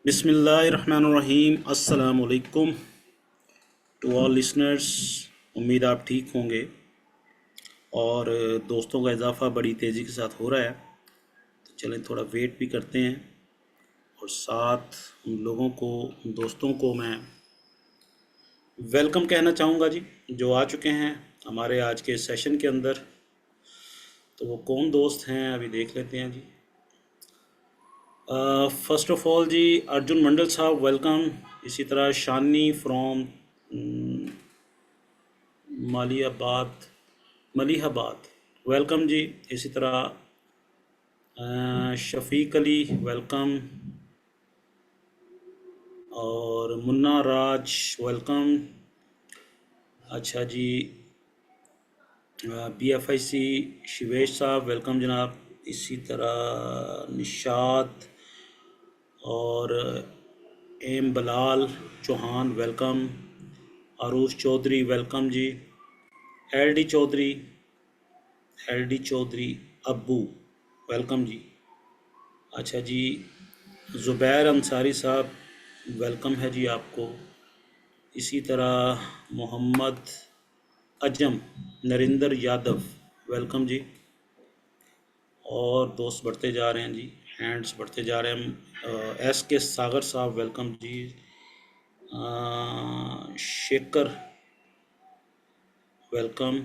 बिस्मिल्लाहिर्रहमानिर्रहीम। अस्सलाम वालेकुम टू ऑल लिसनर्स। उम्मीद आप ठीक होंगे और दोस्तों का इजाफ़ा बड़ी तेज़ी के साथ हो रहा है, तो चलें थोड़ा वेट भी करते हैं। और साथ उन लोगों को, उन दोस्तों को मैं वेलकम कहना चाहूँगा जी, जो आ चुके हैं हमारे आज के सेशन के अंदर। तो वो कौन दोस्त हैं अभी देख लेते हैं जी। फ़र्स्ट ऑफ़ ऑल जी अर्जुन मंडल साहब वेलकम। इसी तरह शानी फ्रॉम मालियाबाद मलिहाबाद वेलकम जी। इसी तरह शफ़ीक अली वेलकम और मुन्ना राज वेलकम। अच्छा जी, BFIC शिवेश साहब वेलकम जनाब। इसी तरह निशात और M Balal Chauhan welcome. Aarush Chaudhary welcome ji. L D Chaudhary अब्बू वेलकम जी। अच्छा जी, ज़ुबैर अंसारी साहब वेलकम है जी आपको। इसी तरह मोहम्मद अजम नरिंदर यादव वेलकम जी। और दोस्त बढ़ते जा रहे हैं जी, हैंड्स बढ़ते जा रहे हैं। एस के सागर साहब वेलकम जी। शेखर वेलकम।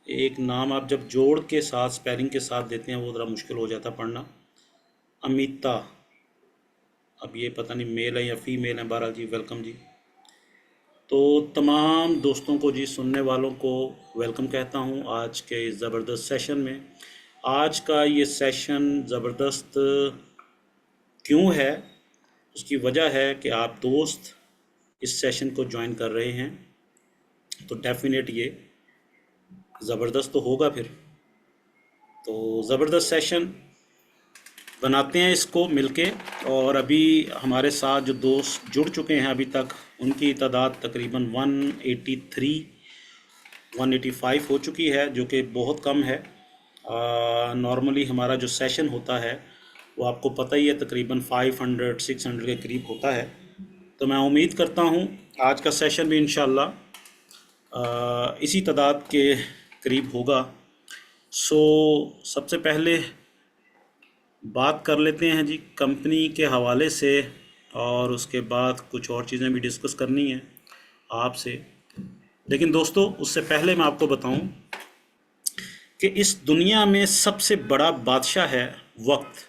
एक नाम आप जब जोड़ के साथ स्पेलिंग के साथ देते हैं वो ज़रा मुश्किल हो जाता पढ़ना। अमिता, अब ये पता नहीं मेल है या फीमेल है, बहरहाल जी वेलकम जी। तो तमाम दोस्तों को जी, सुनने वालों को वेलकम कहता हूँ आज के इस ज़बरदस्त सेशन में। आज का ये सेशन ज़बरदस्त क्यों है, उसकी वजह है कि आप दोस्त इस सेशन को ज्वाइन कर रहे हैं, तो डेफिनेट ये ज़बरदस्त तो होगा। फिर तो ज़बरदस्त सेशन बनाते हैं इसको मिलके। और अभी हमारे साथ जो दोस्त जुड़ चुके हैं अभी तक, उनकी तादाद तकरीबन 185 हो चुकी है, जो कि बहुत कम है। नॉर्मली हमारा जो सेशन होता है वो आपको पता ही है तकरीबन 500-600 के करीब होता है। तो मैं उम्मीद करता हूँ आज का सेशन भी इंशाल्लाह इसी तादाद के करीब होगा। सबसे पहले बात कर लेते हैं जी कंपनी के हवाले से, और उसके बाद कुछ और चीज़ें भी डिस्कस करनी है आपसे। लेकिन दोस्तों, उससे पहले मैं आपको बताऊं कि इस दुनिया में सबसे बड़ा बादशाह है वक्त।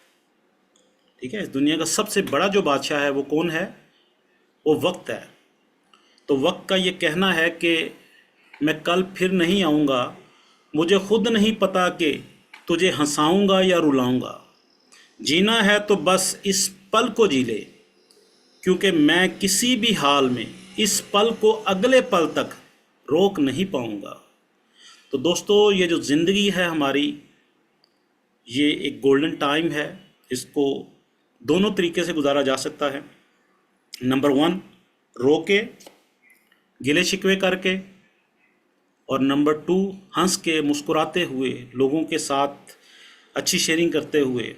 ठीक है, इस दुनिया का सबसे बड़ा जो बादशाह है वो कौन है? वो वक्त है। तो वक्त का ये कहना है कि मैं कल फिर नहीं आऊँगा, मुझे खुद नहीं पता कि तुझे हंसाऊँगा या रुलाऊँगा। जीना है तो बस इस पल को जी ले, क्योंकि मैं किसी भी हाल में इस पल को अगले पल तक रोक नहीं पाऊँगा। तो दोस्तों, ये जो ज़िंदगी है हमारी, ये एक गोल्डन टाइम है। इसको दोनों तरीके से गुजारा जा सकता है। नंबर 1, रो के, गिले शिकवे करके, और नंबर 2, हंस के, मुस्कुराते हुए, लोगों के साथ अच्छी शेयरिंग करते हुए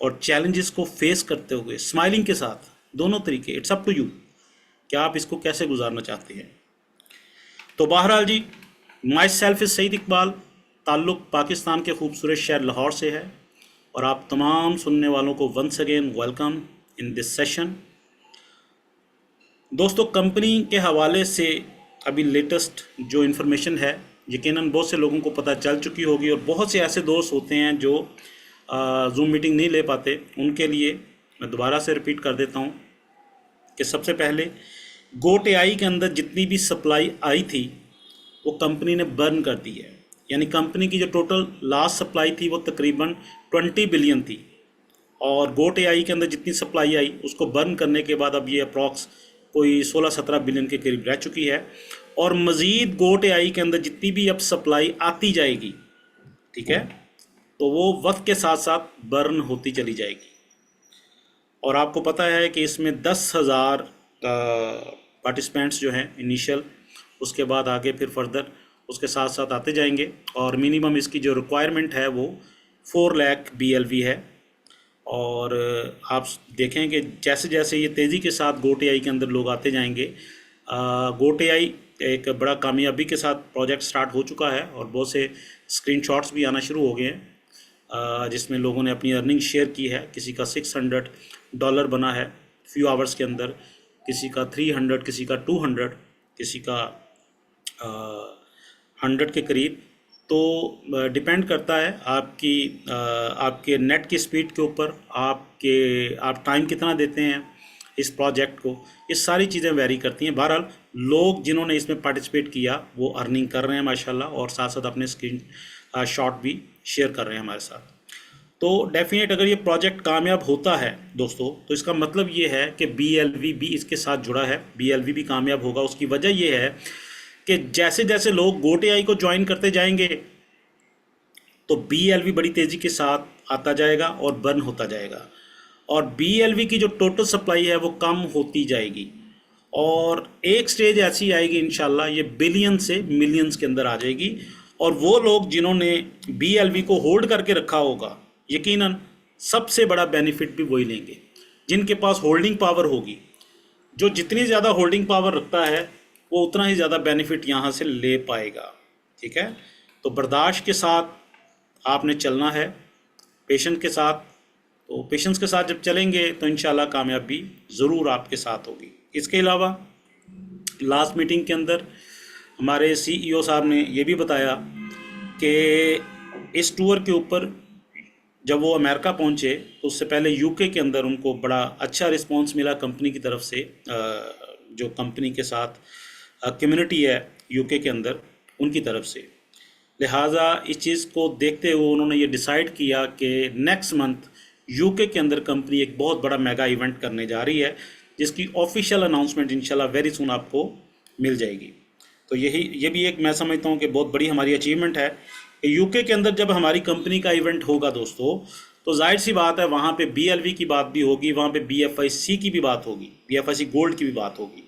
और चैलेंजेस को फेस करते हुए स्माइलिंग के साथ। दोनों तरीके, इट्स अप टू यू कि आप इसको कैसे गुजारना चाहते हैं। तो बहरहाल जी, my self is Syed Iqbal, ताल्लुक़ पाकिस्तान के खूबसूरत शहर लाहौर से है। और आप तमाम सुनने वालों को once again welcome in this session. दोस्तों, कंपनी के हवाले से अभी लेटेस्ट जो इन्फॉर्मेशन है, यकीनन बहुत से लोगों को पता चल चुकी होगी, और बहुत से ऐसे दोस्त होते हैं जो जूम मीटिंग नहीं ले पाते। उनके लिए मैं दोबारा से रिपीट कर देता हूँ कि सबसे पहले गोट एआई के अंदर जितनी भी सप्लाई आई थी वो कंपनी ने बर्न कर दी है। यानी कंपनी की जो टोटल लास्ट सप्लाई थी वो तकरीबन 20 बिलियन थी, और गोट एआई के अंदर जितनी सप्लाई आई उसको बर्न करने के बाद अब ये अप्रॉक्स कोई 16-17 बिलियन के करीब रह चुकी है। और मज़ीद गोट एआई के अंदर जितनी भी अब सप्लाई आती जाएगी, ठीक है, तो वो वक्त के साथ साथ बर्न होती चली जाएगी। और आपको पता है कि इसमें 10,000 पार्टिसिपेंट्स जो हैं इनिशियल, उसके बाद आगे फिर फर्दर उसके साथ साथ आते जाएंगे। और मिनिमम इसकी जो रिक्वायरमेंट है वो 4 लाख BLV है। और आप देखें कि जैसे जैसे ये तेज़ी के साथ गोट एआई के अंदर लोग आते जाएंगे, गोट एआई एक बड़ा कामयाबी के साथ प्रोजेक्ट स्टार्ट हो चुका है और बहुत से स्क्रीनशॉट्स भी आना शुरू हो गए हैं, जिसमें लोगों ने अपनी अर्निंग शेयर की है। किसी का $600 बना है फ्यू आवर्स के अंदर, किसी का 300, किसी का 200, किसी का 100 के करीब। तो डिपेंड करता है आपके नेट की स्पीड के ऊपर, आप टाइम कितना देते हैं इस प्रोजेक्ट को, ये सारी चीज़ें वेरी करती हैं। बहरहाल लोग जिन्होंने इसमें पार्टिसिपेट किया वो अर्निंग कर रहे हैं माशाल्लाह, और साथ साथ अपने स्क्रीन शॉट भी शेयर कर रहे हैं हमारे साथ। तो डेफिनेट अगर ये प्रोजेक्ट कामयाब होता है दोस्तों, तो इसका मतलब ये है कि BLV भी इसके साथ जुड़ा है, BLV भी कामयाब होगा। उसकी वजह ये है कि जैसे जैसे लोग गोट एआई को ज्वाइन करते जाएंगे तो BLV बड़ी तेज़ी के साथ आता जाएगा और बर्न होता जाएगा, और BLV की जो टोटल सप्लाई है वो कम होती जाएगी, और एक स्टेज ऐसी आएगी इंशाल्लाह ये बिलियन से मिलियंस के अंदर आ जाएगी। और वो लोग जिन्होंने BLV को होल्ड करके रखा होगा, यकीनन सबसे बड़ा बेनिफिट भी वही लेंगे जिनके पास होल्डिंग पावर होगी। जो जितनी ज़्यादा होल्डिंग पावर रखता है वो उतना ही ज़्यादा बेनिफिट यहाँ से ले पाएगा। ठीक है, तो बर्दाश्त के साथ आपने चलना है, पेशेंस के साथ। तो पेशेंस के साथ जब चलेंगे तो इंशाल्लाह कामयाबी ज़रूर आपके साथ होगी। इसके अलावा लास्ट मीटिंग के अंदर हमारे CEO साहब ने ये भी बताया कि इस टूर के ऊपर जब वो अमेरिका पहुंचे तो उससे पहले यूके के अंदर उनको बड़ा अच्छा रिस्पांस मिला कंपनी की तरफ से। जो कंपनी के साथ कम्युनिटी है यूके के अंदर, उनकी तरफ से। लिहाजा इस चीज़ को देखते हुए उन्होंने ये डिसाइड किया कि नेक्स्ट मंथ यूके के अंदर कंपनी एक बहुत बड़ा मेगा इवेंट करने जा रही है, जिसकी ऑफिशियल अनाउंसमेंट इंशाल्लाह वेरी सुन आपको मिल जाएगी। तो ये भी एक मैं समझता हूँ कि बहुत बड़ी हमारी अचीवमेंट है कि यूके के अंदर जब हमारी कंपनी का इवेंट होगा दोस्तों, तो जाहिर सी बात है वहाँ पे BLV की बात भी होगी, वहाँ पे BFIC की भी बात होगी, BFIC गोल्ड की भी बात होगी।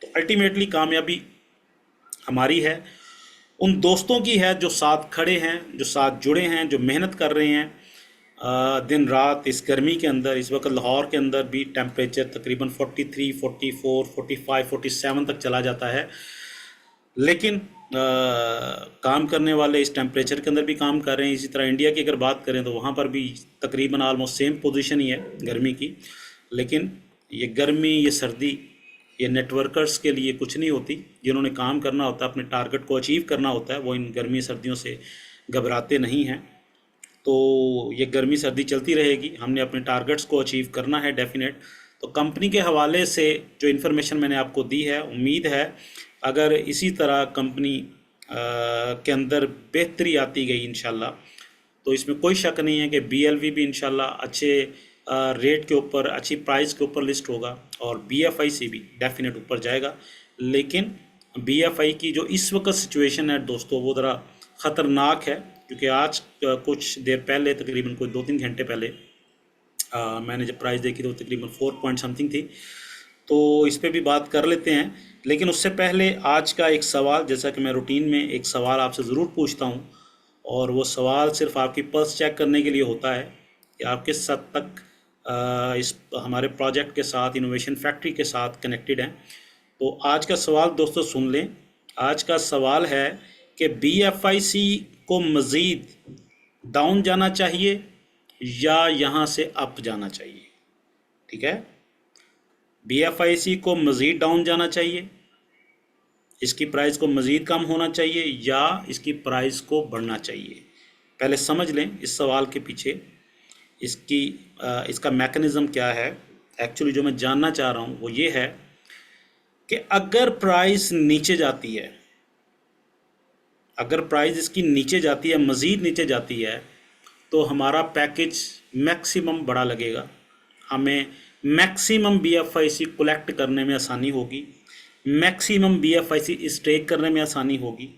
तो अल्टीमेटली कामयाबी हमारी है, उन दोस्तों की है जो साथ खड़े हैं, जो साथ जुड़े हैं, जो मेहनत कर रहे हैं दिन रात इस गर्मी के अंदर। इस वक्त लाहौर के अंदर भी टेम्परेचर तकरीबन 43, 44, 45, 47 तक चला जाता है, लेकिन काम करने वाले इस टेम्परेचर के अंदर भी काम कर रहे हैं। इसी तरह इंडिया की अगर बात करें तो वहाँ पर भी तकरीबन आलमोस्ट सेम पोजीशन ही है गर्मी की। लेकिन ये गर्मी, ये सर्दी, ये नेटवर्कर्स के लिए कुछ नहीं होती। जिन्होंने काम करना होता है, अपने टारगेट को अचीव करना होता है, वो इन गर्मी सर्दियों से घबराते नहीं हैं। तो ये गर्मी सर्दी चलती रहेगी, हमने अपने टारगेट्स को अचीव करना है डेफिनेट। तो कंपनी के हवाले से जो इन्फॉर्मेशन मैंने आपको दी है, उम्मीद है अगर इसी तरह कंपनी के अंदर बेहतरी आती गई इंशाल्लाह, तो इसमें कोई शक नहीं है कि BLV भी इंशाल्लाह अच्छे रेट के ऊपर, अच्छी प्राइस के ऊपर लिस्ट होगा, और BFIC भी डेफिनेट ऊपर जाएगा। लेकिन BFI की जो इस वक्त सिचुएशन है दोस्तों, वो ज़रा ख़तरनाक है, क्योंकि आज कुछ देर पहले, तकरीबन कोई 2-3 घंटे पहले मैंने जब प्राइस देखी तो तकरीबन 4 पॉइंट समथिंग थी। तो इस पर भी बात कर लेते हैं, लेकिन उससे पहले आज का एक सवाल, जैसा कि मैं रूटीन में एक सवाल आपसे ज़रूर पूछता हूँ, और वो सवाल सिर्फ आपकी पल्स चेक करने के लिए होता है कि आप किस हद तक इस हमारे प्रोजेक्ट के साथ, इनोवेशन फैक्ट्री के साथ कनेक्टेड हैं। तो आज का सवाल दोस्तों सुन लें। आज का सवाल है कि BFIC को मज़ीद डाउन जाना चाहिए या यहाँ से अप जाना चाहिए। ठीक है, BFIC को मज़ीद डाउन जाना चाहिए, इसकी प्राइस को मज़ीद कम होना चाहिए, या इसकी प्राइस को बढ़ना चाहिए। पहले समझ लें इस सवाल के पीछे इसका मैकेनिज़्म क्या है। एक्चुअली जो मैं जानना चाह रहा हूँ वो ये है कि अगर प्राइस नीचे जाती है, अगर प्राइस इसकी नीचे जाती है, मज़ीद नीचे जाती है, तो हमारा पैकेज मैक्सिमम बड़ा लगेगा, हमें मैक्सिमम BFIC कलेक्ट करने में आसानी होगी, मैक्सिमम BFIC स्टेक करने में आसानी होगी।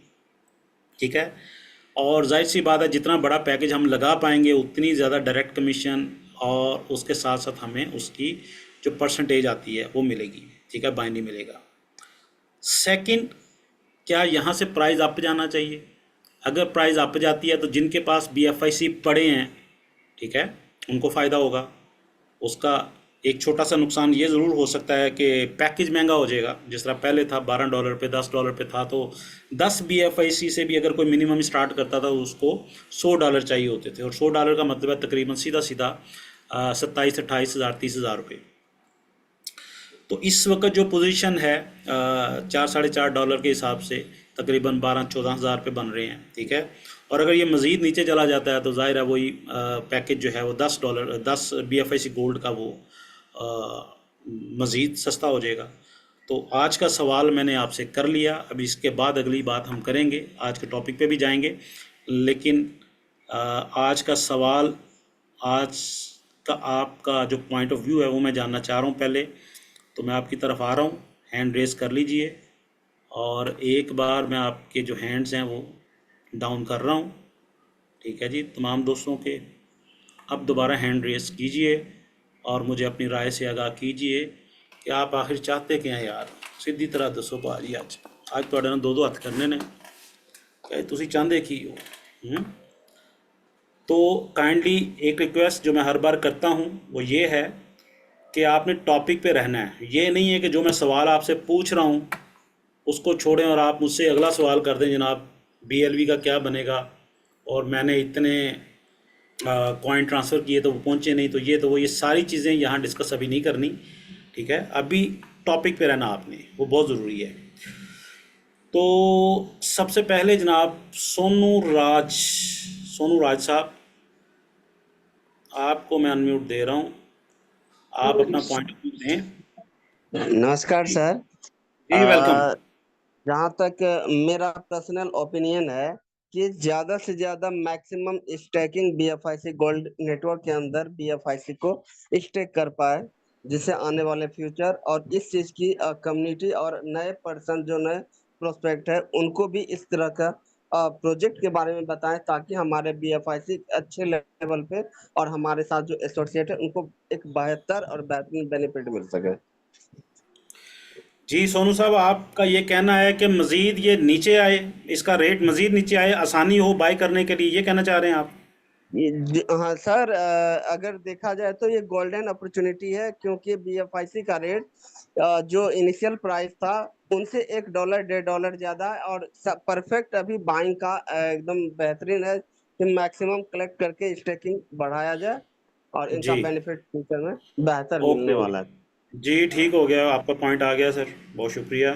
ठीक है, और जाहिर सी बात है जितना बड़ा पैकेज हम लगा पाएंगे उतनी ज़्यादा डायरेक्ट कमीशन और उसके साथ साथ हमें उसकी जो परसेंटेज आती है वो मिलेगी। ठीक है, बाइंडी मिलेगा। सेकंड, क्या यहाँ से प्राइस अप जाना चाहिए? अगर प्राइस अप जाती है तो जिनके पास BFIC पड़े हैं, ठीक है, उनको फ़ायदा होगा। उसका एक छोटा सा नुकसान ये ज़रूर हो सकता है कि पैकेज महंगा हो जाएगा। जिस तरह पहले था $12 पे, $10 पे था, तो 10 BFIC से भी अगर कोई मिनिमम स्टार्ट करता था तो उसको $100 चाहिए होते थे, और $100 का मतलब है तकरीबन सीधा सीधा 27-28 हज़ार, 30 हज़ार रुपये। तो इस वक्त जो पोजीशन है, 4-4.5 डॉलर के हिसाब से तकरीबन 12-14 हज़ार पे बन रहे हैं, ठीक है। और अगर ये मज़ीद नीचे चला जाता है तो ज़ाहिर है वही पैकेज जो है वो $10, 10 BFIC गोल्ड का वो मज़ीद सस्ता हो जाएगा। तो आज का सवाल मैंने आपसे कर लिया। अब इसके बाद अगली बात हम करेंगे, आज के टॉपिक पे भी जाएंगे, लेकिन आज का सवाल, आज का आपका जो पॉइंट ऑफ व्यू है वो मैं जानना चाह रहा हूँ पहले। तो मैं आपकी तरफ आ रहा हूँ, हैंड रेस कर लीजिए, और एक बार मैं आपके जो हैंड्स हैं वो डाउन कर रहा हूँ, ठीक है जी। तमाम दोस्तों के अब दोबारा हैंड रेस कीजिए और मुझे अपनी राय से आगाह कीजिए कि आप आखिर चाहते क्या हैं यार। सीधी तरह दसो भाजी, आज ਤੁਹਾਡੇ ਨਾਲ दो हथ करने ने, क्या तुसी चाहते की हो? तो काइंडली एक रिक्वेस्ट जो मैं हर बार करता हूँ वो ये है कि आपने टॉपिक पे रहना है। ये नहीं है कि जो मैं सवाल आपसे पूछ रहा हूँ उसको छोड़ें और आप मुझसे अगला सवाल कर दें, जनाब BLV का क्या बनेगा, और मैंने इतने कॉइन ट्रांसफ़र किए तो वो पहुँचे नहीं, तो ये तो वो, ये सारी चीज़ें यहाँ डिस्कस अभी नहीं करनी, ठीक है। अभी टॉपिक पे रहना आपने, वो बहुत ज़रूरी है। तो सबसे पहले जनाब सोनू राज साहब, आपको मैं अनम्यूट दे रहा हूँ, आप अपना पॉइंट ऑफ व्यू दें। नमस्कार सर। जी वेलकम। जहाँ तक मेरा पर्सनल ओपिनियन है कि ज्यादा से ज्यादा मैक्सिमम स्टेकिंग बीएफआईसी गोल्ड नेटवर्क के अंदर बीएफआईसी को स्टेक कर पाए, जिससे आने वाले फ्यूचर और इस चीज की कम्युनिटी और नए पर्सन जो नए प्रोस्पेक्ट है उनको भी इस तरह का प्रोजेक्ट के बारे में बताएं, ताकि हमारे बीएफआईसी अच्छे लेवल पे और हमारे साथ जो एसोसिएट है उनको एक बेहतर और बेहतरीन बेनिफिट मिल सके। जी सोनू साहब, आपका ये कहना है कि मज़ीद ये नीचे आए, इसका रेट मज़ीद नीचे आए, आसानी हो बाई करने के लिए, ये कहना चाह रहे हैं आप? हाँ सर, अगर देखा जाए तो ये गोल्डन अपॉर्चुनिटी है, क्योंकि बीएफआईसी का रेट जो इनिशियल प्राइस था उनसे $1 $1.5 ज्यादा है, और परफेक्ट अभी बाइंग का एकदम बेहतरीन है कि मैक्सिमम कलेक्ट करके स्टेकिंग बढ़ाया जाए और इनका जी, बेनिफिट फ्यूचर में बेहतर मिलने ओके वाला है। ओके जी, ठीक हो गया, आपका पॉइंट आ गया सर, बहुत शुक्रिया।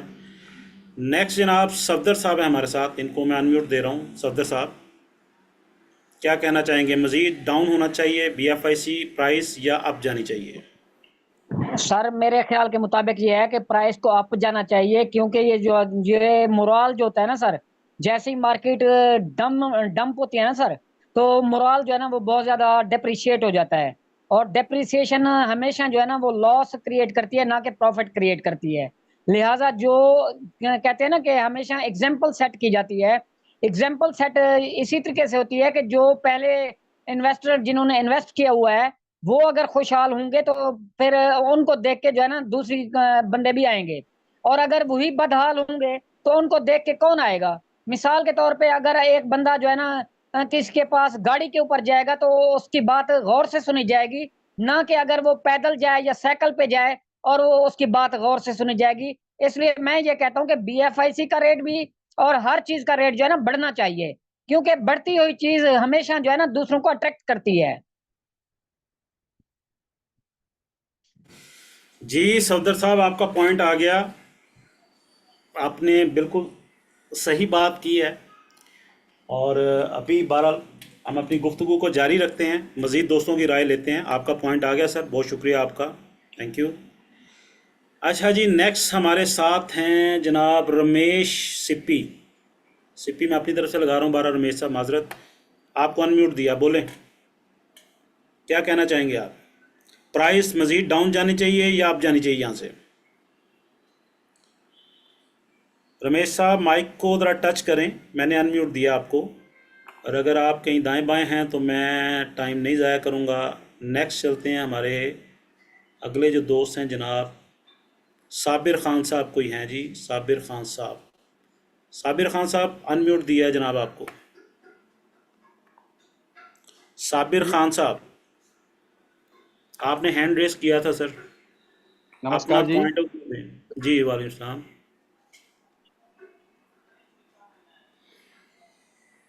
नेक्स्ट जनाब सफदर साहब हैं हमारे साथ, इनको मैं अनम्यूट दे रहा हूँ। सफदर साहब, क्या कहना चाहेंगे? मज़ीद डाउन होना चाहिए BFIC प्राइस या अप जानी चाहिए? सर मेरे ख्याल के मुताबिक ये है कि प्राइस को अप जाना चाहिए, क्योंकि ये मोरल जो होता है ना सर, जैसे ही मार्केट डंप होती है ना सर, तो मोरल जो है ना वो बहुत ज्यादा डेप्रिशिएट हो जाता है, और डेप्रिसिएशन हमेशा जो है ना वो लॉस क्रिएट करती है, ना कि प्रॉफिट क्रिएट करती है। लिहाजा जो कहते हैं ना कि हमेशा एग्जाम्पल सेट की जाती है, एग्जाम्पल सेट इसी तरीके से होती है कि जो पहले इन्वेस्टर जिन्होंने इन्वेस्ट किया हुआ है वो अगर खुशहाल होंगे तो फिर उनको देख के जो है ना दूसरी बंदे भी आएंगे, और अगर वही बदहाल होंगे तो उनको देख के कौन आएगा। मिसाल के तौर पे अगर एक बंदा जो है ना किसी के पास गाड़ी के ऊपर जाएगा तो उसकी बात गौर से सुनी जाएगी, ना कि अगर वो पैदल जाए या साइकिल पे जाए और वो उसकी बात गौर से सुनी जाएगी। इसलिए मैं ये कहता हूँ कि बीएफआईसी का रेट भी और हर चीज का रेट जो है ना बढ़ना चाहिए, क्योंकि बढ़ती हुई चीज हमेशा जो है ना दूसरों को अट्रैक्ट करती है। जी सफदर साहब, आपका पॉइंट आ गया, आपने बिल्कुल सही बात की है। और अभी बहरहाल हम अपनी गुफ्तगू को जारी रखते हैं, मज़ीद दोस्तों की राय लेते हैं। आपका पॉइंट आ गया सर, बहुत शुक्रिया आपका, थैंक यू। अच्छा जी, नेक्स्ट हमारे साथ हैं जनाब रमेश सिप्पी। सिप्पी मैं अपनी तरफ से लगा रहा हूँ, बारह रमेश साहब माजरत, आपको अनम्यूट दिया, बोलें क्या कहना चाहेंगे आप? प्राइस मज़ीद डाउन जानी चाहिए या अप जानी चाहिए यहाँ से? रमेश साहब माइक को ज़रा टच करें, मैंने अनम्यूट दिया आपको, और अगर आप कहीं दाएं बाएं हैं तो मैं टाइम नहीं ज़ाया करूँगा। नेक्स्ट चलते हैं, हमारे अगले जो दोस्त हैं जनाब साबिर ख़ान साहब, कोई हैं जी? साबिर ख़ान साहब, साबिर ख़ान साहब अनम्यूट दिया है जनाब आपको। साबिर जी ख़ान साहब, आपने हैंड रेस किया था सर, अपना नमस्कार जी। पॉइंट ऑफ व्यू दें। जी वालेकुम सलाम।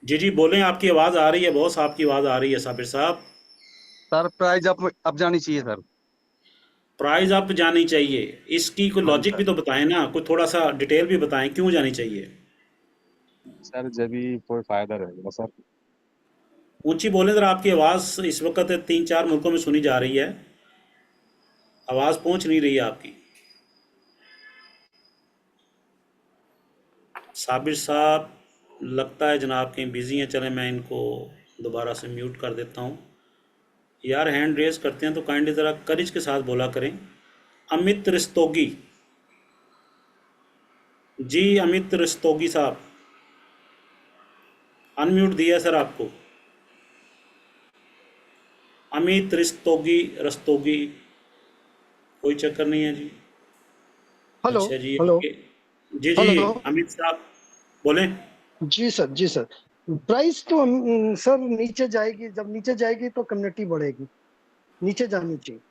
जी जी बोलें, आपकी आवाज़ आ रही है बॉस, आपकी आवाज़ आ रही है साबिर साहब। सर प्राइस अब जानी चाहिए सर। प्राइस अप जानी चाहिए, इसकी कोई हाँ जी लॉजिक भी सर। तो बताएं ना, कोई थोड़ा सा डिटेल भी बताएं क्यों जानी चाहिए। सर जब भी कोई फायदा रहेगा सर। ऊंची बोलें जरा, आपकी आवाज़ इस वक्त 3-4 मुल्कों में सुनी जा रही है, आवाज़ पहुंच नहीं रही है आपकी। साबिर साहब लगता है जनाब कहीं बिजी हैं, चलें मैं इनको दोबारा से म्यूट कर देता हूँ। यार हैंड रेस करते हैं तो काइंडली ज़रा करेज के साथ बोला करें। अमित रस्तोगी, जी अमित रस्तोगी साहब, अनम्यूट दिया सर आपको। अमित रस्तोगी, रस्तोगी, कोई चक्कर नहीं है जी। हेलो। अच्छा जी हेलो। ओके। जी जी हेलो। अमित साहब बोलें। जी सर, जी सर। प्राइस तो सर नीचे जाएगी, जब नीचे जाएगी तो कम्युनिटी बढ़ेगी, नीचे जानी चाहिए।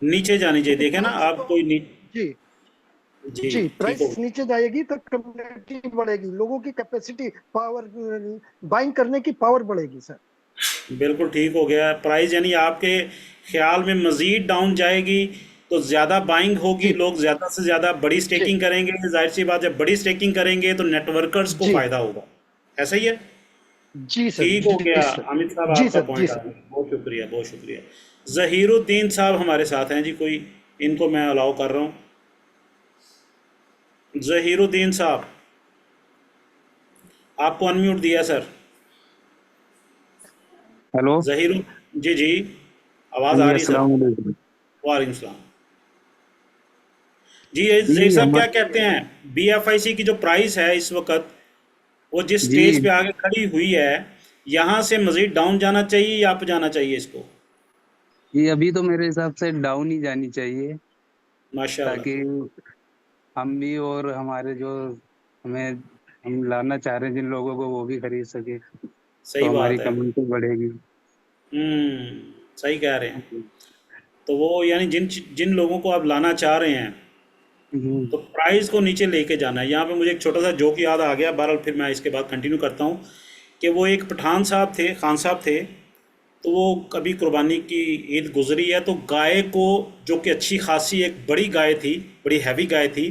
नीचे जानी चाहिए, क्योंकि देखे ना प्राइस आप तो कोई जी जी जी, ठीक हो। प्राइस नीचे जाएगी तो कम्युनिटी बढ़ेगी, लोगों की कैपेसिटी, पावर, बाइंग करने की पावर बढ़ेगी सर। बिल्कुल ठीक हो गया। प्राइस यानी आपके ख्याल में मज़ीद डाउन जाएगी तो ज़्यादा बाइंग होगी, जी लोग ज़्यादा से ज़्यादा बड़ी जी स्टेकिंग करेंगे, जाहिर सी बात जब बड़ी स्टेकिंग करेंगे तो नेटवर्कर्स को जी फ़ायदा होगा। ऐसा ही है। जी सर, ठीक हो जी गया सर, अमित साहब, जी आपका सर, जी पॉइंट आ सर। गया, बहुत शुक्रिया बहुत शुक्रिया। ज़हीरुद्दीन साहब हमारे साथ हैं जी, कोई इनको मैं अलाउ कर रहा हूँ। ज़हीरुद्दीन साहब आपको अनम्यूट दिया सर। हेलो। ज़हीरु जी जी हाँ आवाज़ आ जी, रही है सर। अस्सलाम वालेकुम। वालेकुम सलाम। जी जही जी साहब क्या हमारे कहते हैं, बीएफआईसी की जो प्राइस है इस वक्त, वो जिस स्टेज जी पे आगे खड़ी हुई है, यहाँ से मजीद डाउन जाना चाहिए या अप जाना चाहिए इसको। ये अभी तो मेरे हिसाब से डाउन ही जानी चाहिए, माशाल्लाह। ताकि हम भी और हमारे जो हमें हम लाना चाह रहे हैं जिन लोगों को वो भी खरीद सके, तो सही हमारी बात है। कम्युनिटी बढ़ेगी। सही कह रहे हैं। तो वो यानी जिन जिन लोगों को आप लाना चाह रहे हैं हम्म, तो प्राइस को नीचे लेके जाना है। यहाँ पे मुझे एक छोटा सा जोक याद आ गया, बहरहाल फिर मैं इसके बाद कंटिन्यू करता हूँ। कि वो एक पठान साहब थे, खान साहब थे, तो वो कभी कुर्बानी की ईद गुजरी है तो गाय को, जो कि अच्छी खासी एक बड़ी गाय थी, बड़ी हैवी गाय थी,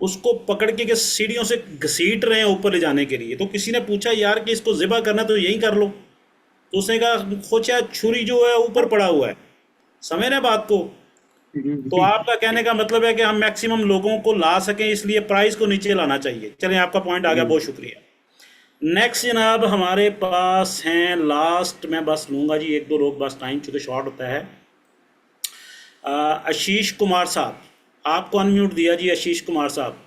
उसको पकड़ के सीढ़ियों से घसीट रहे हैं ऊपर ले जाने के लिए। तो किसी ने पूछा यार कि इसको ज़िबा करना तो यहीं कर लो। तो उसने कहा खोचा छुरी जो है ऊपर पड़ा हुआ है, समझ रहे हैं बात को। तो जी आपका कहने का मतलब है कि हम मैक्सिमम लोगों को ला सकें, इसलिए प्राइस को नीचे लाना चाहिए। चलें आपका पॉइंट आ गया, बहुत शुक्रिया। नेक्स्ट जनाब हमारे पास हैं, लास्ट मैं बस लूँगा जी एक दो लोग बस, टाइम चूँकि शॉर्ट होता है। आशीष कुमार साहब, आपको अनम्यूट दिया जी, आशीष कुमार साहब।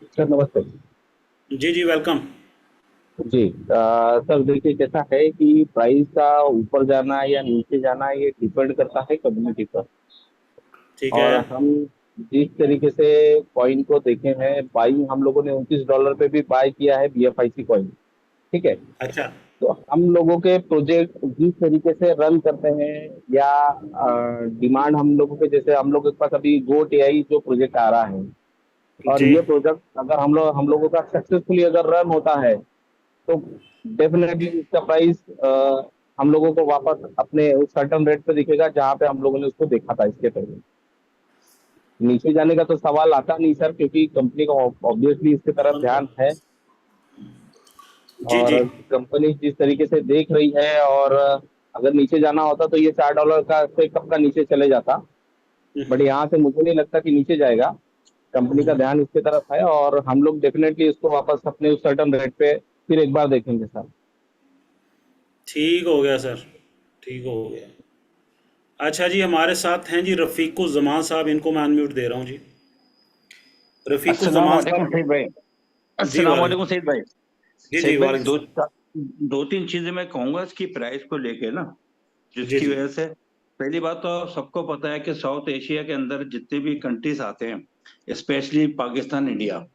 सर नमस्ते। जी जी वेलकम। जी सर देखिए कैसा है कि प्राइस का ऊपर जाना या नीचे जाना ये डिपेंड करता है कम्युनिटी पर। ठीक है। और हम जिस तरीके से कॉइन को देखे हैं, बाई हम लोगों ने $29 पे भी बाय किया है BFIC कॉइन। ठीक है। अच्छा। तो हम लोगों के प्रोजेक्ट जिस तरीके से रन करते हैं या डिमांड हम लोगों के, जैसे हम लोगों के पास अभी गोट AI जो प्रोजेक्ट आ रहा है, और जी ये प्रोजेक्ट अगर हम लोगों का सक्सेसफुली अगर रन होता है तो डेफिनेटली इसका प्राइस हम लोगों को वापस अपने उस सर्टन रेट पे दिखेगा जहां पे हम लोगों ने उसको देखा था इसके पहले। नीचे जाने का तो सवाल आता नहीं सर, क्योंकि कंपनी का ऑब्वियसली इसके तरफ ध्यान है। जी और जी कंपनी जिस तरीके से देख रही है, और अगर नीचे जाना होता तो ये $4 का से कब का नीचे चले जाता। बट यहाँ से मुझे नहीं लगता कि नीचे जाएगा। कंपनी का ध्यान इसके तरफ है और हम लोग डेफिनेटली इसको वापस अपने उस सर्टन रेट पे फिर एक बार देखेंगे सर। ठीक हो गया सर, ठीक हो गया। अच्छा जी हमारे साथ हैं जी रफ़ीकुज़्ज़मान साहब, इनको मैं अनम्यूट दे रहा हूँ जी। अस्सलाम रफ़ीकुज़्ज़मान वालेकुम साहब। सैयद भाई। जी अस्सलाम वालेकुम। वालेकुम सैयद भाई। जी जी सैयद भाई, वालेकुम। दो तीन चीजें मैं कहूंगा इसकी प्राइस को लेके ना, जी जिसकी जी वजह से पहली बात तो सबको पता है कि साउथ एशिया के अंदर जितने भी कंट्रीज आते हैं, स्पेशली पाकिस्तान, इंडिया,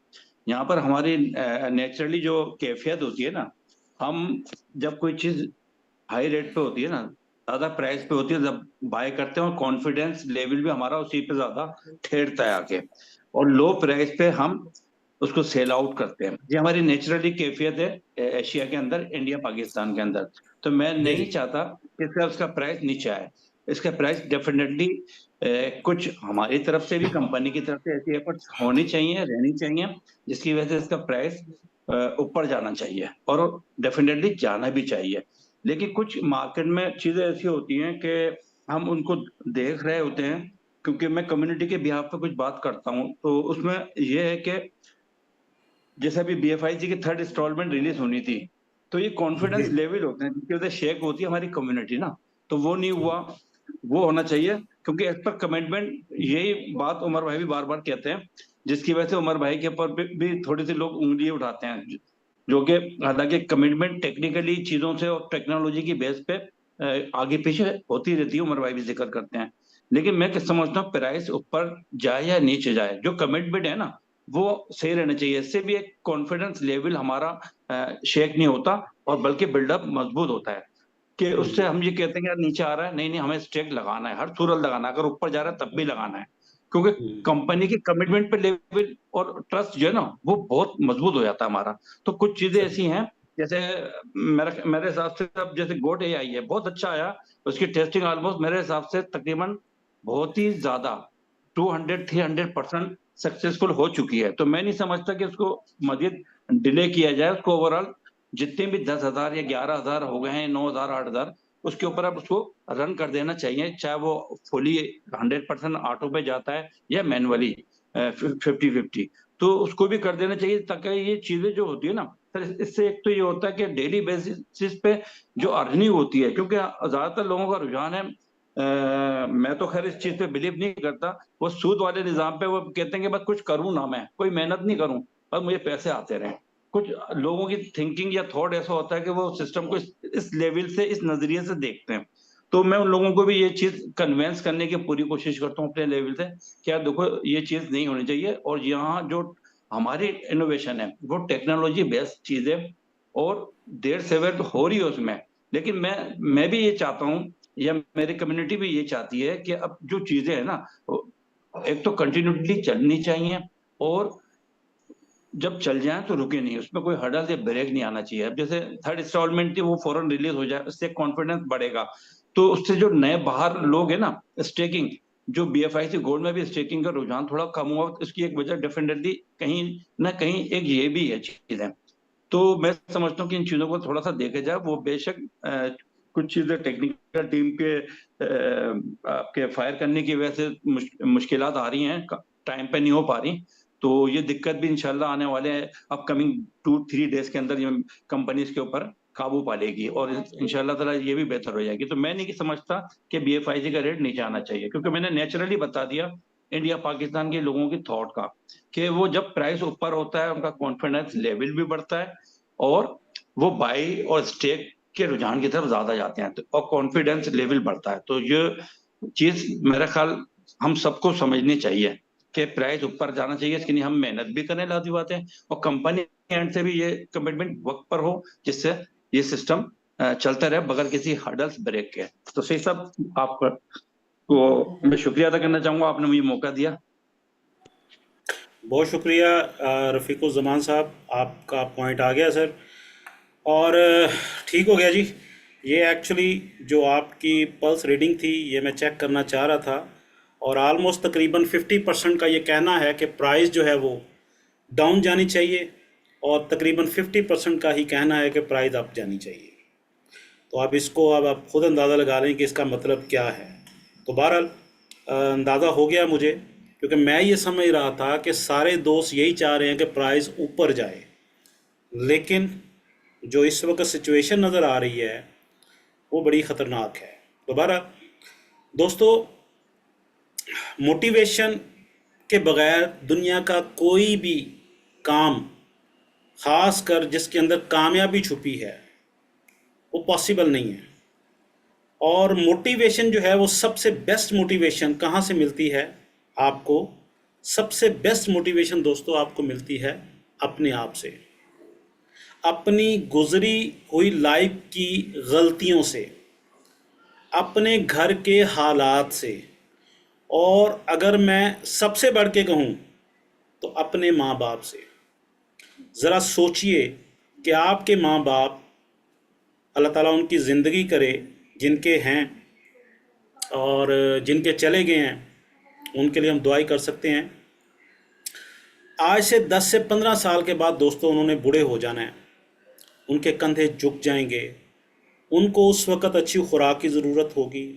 यहाँ पर हमारी नेचुरली जो कैफियत होती है ना, हम जब कोई चीज हाई रेट पे होती है ना, ज्यादा प्राइस पे होती है जब बाय करते हैं, और कॉन्फिडेंस लेवल भी हमारा उसी पे ज्यादा ठहरता है आके, और लो प्राइस पे हम उसको सेल आउट करते हैं। ये हमारी नेचुरली कैफियत है एशिया के अंदर, इंडिया पाकिस्तान के अंदर। तो मैं जी नहीं जी चाहता कि इसका उसका प्राइस नीचे आए। इसका प्राइस डेफिनेटली कुछ हमारी तरफ से भी, कंपनी की तरफ से ऐसी एफर्ट्स होनी चाहिए, रहनी चाहिए, जिसकी वजह से इसका प्राइस ऊपर जाना चाहिए, और डेफिनेटली जाना भी चाहिए। लेकिन कुछ मार्केट में चीजें ऐसी होती हैं कि हम उनको देख रहे होते हैं, क्योंकि मैं कम्युनिटी के बिहाफ पे कुछ बात करता हूँ, तो उसमें यह है कि जैसे अभी बीएफआईसी की थर्ड इंस्टॉलमेंट रिलीज होनी थी, तो ये जी कॉन्फिडेंस लेवल होते हैं जिसकी वजह से शेक होती है हमारी कम्युनिटी ना, तो वो नहीं हुआ। वो होना चाहिए, क्योंकि एज पर कमिटमेंट, यही बात उमर भाई भी बार बार कहते हैं, जिसकी वजह से उमर भाई के ऊपर भी थोड़ी सी लोग उंगली उठाते हैं, जो कि हालांकि कमिटमेंट टेक्निकली चीजों से और टेक्नोलॉजी की बेस पे आगे पीछे होती रहती है, उमर भाई भी जिक्र करते हैं। लेकिन मैं क्या समझता हूँ, प्राइस ऊपर जाए या नीचे जाए, जो कमिटमेंट है ना वो सही रहना चाहिए। इससे भी एक कॉन्फिडेंस लेवल हमारा शेक नहीं होता, और बल्कि बिल्डअप मजबूत होता है, कि उससे हम ये कहते हैं कि यार नीचे आ रहा है, नहीं नहीं हमें स्टेक लगाना है, हर सूरत लगाना है, अगर ऊपर जा रहा है तब भी लगाना है, क्योंकि कंपनी की कमिटमेंट पे लेवल और ट्रस्ट जो है ना वो बहुत मजबूत हो जाता है हमारा। तो कुछ चीजें सही ऐसी हैं, जैसे मेरे हिसाब से अब जैसे गोट एआई है, बहुत अच्छा आया, उसकी टेस्टिंग ऑलमोस्ट मेरे हिसाब से तकरीबन बहुत ही ज्यादा 200-300% सक्सेसफुल हो चुकी है। तो मैं नहीं समझता कि उसको मजीद डिले किया जाए, उसको ओवरऑल जितने भी 10,000 या 11,000 हो गए हैं, 9,000 8,000, उसके ऊपर अब उसको रन कर देना चाहिए, चाहे वो फुली 100% ऑटो पे जाता है या मैनुअली 50-50, तो उसको भी कर देना चाहिए, ताकि ये चीजें जो होती है ना सर, इससे एक तो ये होता है कि डेली बेसिस पे जो अर्निंग होती है, क्योंकि ज्यादातर लोगों का रुझान है, मैं तो खैर इस चीज पे बिलीव नहीं करता, वो सूद वाले निजाम पे वो कहते हैं कि बस कुछ करूं ना, मैं कोई मेहनत नहीं करूं, बस मुझे पैसे आते रहें। कुछ लोगों की थिंकिंग या थॉट ऐसा होता है कि वो सिस्टम को इस लेवल से, इस नजरिए से देखते हैं। तो मैं उन लोगों को भी ये चीज कन्वेंस करने की पूरी कोशिश करता हूँ अपने लेवल से, कि यार देखो ये चीज नहीं होनी चाहिए, और यहाँ जो हमारी इनोवेशन है वो टेक्नोलॉजी बेस्ड चीज है, और देर सवेर तो हो रही है उसमें। लेकिन मैं भी ये चाहता हूँ, या मेरी कम्युनिटी भी ये चाहती है, कि अब जो चीजें है ना एक तो कंटिन्यूटी चलनी चाहिए, और जब चल जाए तो रुके नहीं, उसमें कोई हर्डल या ब्रेक नहीं आना चाहिए। अब जैसे थर्ड इंस्टॉलमेंट थी वो फौरन रिलीज हो जाए, उससे कॉन्फिडेंस बढ़ेगा, तो उससे जो नए बाहर लोग है ना, स्टेकिंग, जो बीएफआईसी गोल्ड में भी स्टेकिंग का रुझान थोड़ा कम हुआ, इसकी एक वजह डेफिनेटली कहीं ना कहीं एक ये भी है चीजें। तो मैं समझता हूँ कि इन चीजों को थोड़ा सा देखा जाए, वो बेशक कुछ चीजें टेक्निकल टीम के आपके फायर करने की वजह से मुश्किलात आ रही हैं, टाइम पे नहीं हो पा रही, तो ये दिक्कत भी इंशाल्लाह आने वाले अपकमिंग 2-3 डेज के अंदर ये कंपनी इसके ऊपर काबू पा लेगी, और इंशाल्लाह ताला ये भी बेहतर हो जाएगी। तो मैं नहीं समझता कि बीएफआईसी का रेट नीचे आना चाहिए, क्योंकि मैंने नेचुरली बता दिया इंडिया पाकिस्तान के लोगों की थॉट का, कि वो जब प्राइस ऊपर होता है उनका कॉन्फिडेंस लेवल भी बढ़ता है, और वो बाई और स्टेक के रुझान की तरफ ज्यादा जाते हैं, और कॉन्फिडेंस लेवल बढ़ता है। तो ये चीज मेरा ख्याल हम सबको समझनी चाहिए, कि प्राइस ऊपर जाना चाहिए, इसके लिए हम मेहनत भी करें, लादी बात है, और कंपनी एंड से भी ये कमिटमेंट वक्त पर हो, जिससे ये सिस्टम चलता रहे बगैर किसी हर्डल्स ब्रेक के। तो सही सब आपको मैं शुक्रिया अदा करना चाहूंगा, आपने मुझे मौका दिया। बहुत शुक्रिया रफ़ीकुज़्ज़मान साहब, आपका पॉइंट आ गया सर, और ठीक हो गया जी। ये एक्चुअली जो आपकी पल्स रीडिंग थी ये मैं चेक करना चाह रहा था, और आलमोस्ट तकरीबन 50% का ये कहना है कि प्राइस जो है वो डाउन जानी चाहिए, और तकरीबन 50% का ही कहना है कि प्राइस अप जानी चाहिए। तो आप इसको अब आप खुद अंदाज़ा लगा लें कि इसका मतलब क्या है। तो बहरहाल अंदाज़ा हो गया मुझे, क्योंकि मैं ये समझ रहा था कि सारे दोस्त यही चाह रहे हैं कि प्राइस ऊपर जाए, लेकिन जो इस वक्त सिचुएशन नज़र आ रही है वो बड़ी ख़तरनाक है। तो बहरहाल दोस्तों, मोटिवेशन के बग़ैर दुनिया का कोई भी काम, ख़ास कर जिसके अंदर कामयाबी छुपी है, वो पॉसिबल नहीं है। और मोटिवेशन जो है वो सबसे बेस्ट मोटिवेशन कहाँ से मिलती है आपको? सबसे बेस्ट मोटिवेशन दोस्तों आपको मिलती है अपने आप से, अपनी गुजरी हुई लाइफ की गलतियों से। अपने घर के हालात से, और अगर मैं सबसे बढ़ के कहूँ तो अपने माँ बाप से। ज़रा सोचिए कि आपके माँ बाप, अल्लाह ताला उनकी ज़िंदगी करे, जिनके हैं और जिनके चले गए हैं, उनके लिए हम दुआई कर सकते हैं। आज से 10 से 15 साल के बाद दोस्तों उन्होंने बूढ़े हो जाना है, उनके कंधे झुक जाएंगे, उनको उस वक़्त अच्छी खुराक की ज़रूरत होगी,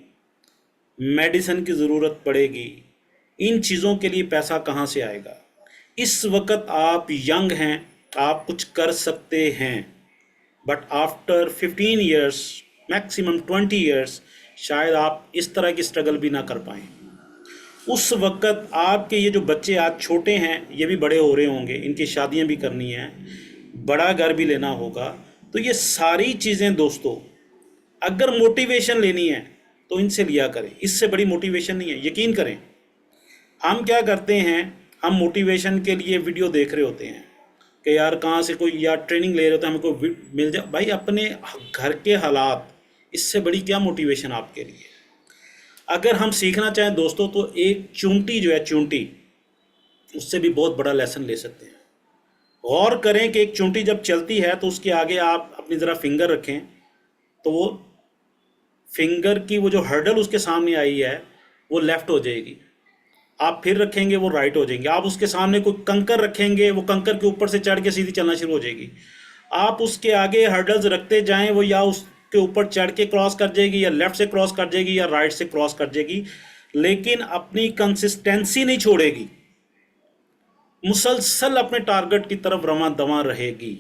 मेडिसिन की ज़रूरत पड़ेगी। इन चीज़ों के लिए पैसा कहाँ से आएगा? इस वक़्त आप यंग हैं, आप कुछ कर सकते हैं, but after 15 years, maximum 20 years, शायद आप इस तरह की स्ट्रगल भी ना कर पाएँ। उस वक़्त आपके ये जो बच्चे आज छोटे हैं, ये भी बड़े हो रहे होंगे, इनकी शादियां भी करनी हैं, बड़ा घर भी लेना होगा। तो ये सारी चीज़ें दोस्तों, अगर मोटिवेशन लेनी है तो इनसे लिया करें, इससे बड़ी मोटिवेशन नहीं है। यकीन करें, हम क्या करते हैं, हम मोटिवेशन के लिए वीडियो देख रहे होते हैं कि यार कहाँ से कोई यार ट्रेनिंग ले रहे होते हैं, हमको मिल जाए। भाई अपने घर के हालात, इससे बड़ी क्या मोटिवेशन आपके लिए? अगर हम सीखना चाहें दोस्तों तो एक चूंटी जो है, चूंटी, उससे भी बहुत बड़ा लेसन ले सकते हैं। गौर करें कि एक चूंटी जब चलती है तो उसके आगे आप अपनी ज़रा फिंगर रखें, तो वो फिंगर की वो जो हर्डल उसके सामने आई है वो लेफ़्ट हो जाएगी, आप फिर रखेंगे वो राइट हो जाएंगे। आप उसके सामने कोई कंकर रखेंगे, वो कंकर के ऊपर से चढ़ के सीधी चलना शुरू हो जाएगी। आप उसके आगे हर्डल्स रखते जाएं, वो या उसके ऊपर चढ़ के क्रॉस कर जाएगी, या लेफ़्ट से क्रॉस कर जाएगी, या राइट से क्रॉस कर जाएगी, लेकिन अपनी कंसिस्टेंसी नहीं छोड़ेगी, मुसलसल अपने टारगेट की तरफ रवां दवां रहेगी।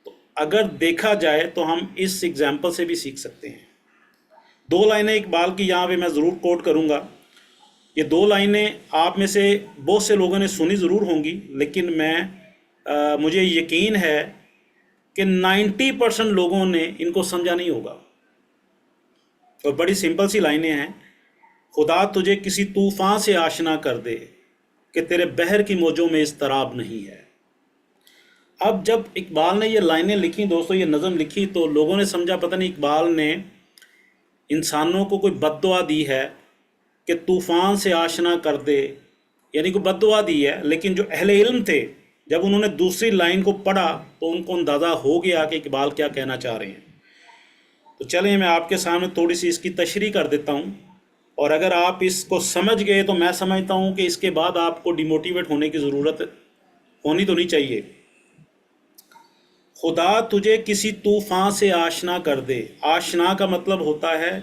तो अगर देखा जाए तो हम इस एग्जाम्पल से भी सीख सकते हैं। 2 लाइनें इकबाल की यहाँ पे मैं ज़रूर कोट करूँगा। ये 2 लाइनें आप में से बहुत से लोगों ने सुनी ज़रूर होंगी, लेकिन मुझे यकीन है कि 90% लोगों ने इनको समझा नहीं होगा। और बड़ी सिंपल सी लाइनें हैं। खुदा तुझे किसी तूफ़ान से आशना कर दे कि तेरे बहर की मौजों में इज़्तिराब नहीं है। अब जब इकबाल ने ये लाइनें लिखी दोस्तों, ये नज़म लिखी, तो लोगों ने समझा पता नहीं इकबाल ने इंसानों को कोई बद्दुआ दी है कि तूफ़ान से आशना कर दे, यानी कोई बद्दुआ दी है। लेकिन जो अहले इल्म थे, जब उन्होंने दूसरी लाइन को पढ़ा तो उनको अंदाज़ा हो गया कि इकबाल क्या कहना चाह रहे हैं। तो चलें मैं आपके सामने थोड़ी सी इसकी तशरीह कर देता हूँ, और अगर आप इसको समझ गए तो मैं समझता हूँ कि इसके बाद आपको डिमोटिवेट होने की ज़रूरत होनी तो नहीं चाहिए। खुदा तुझे किसी तूफ़ान से आशना कर दे। आशना का मतलब होता है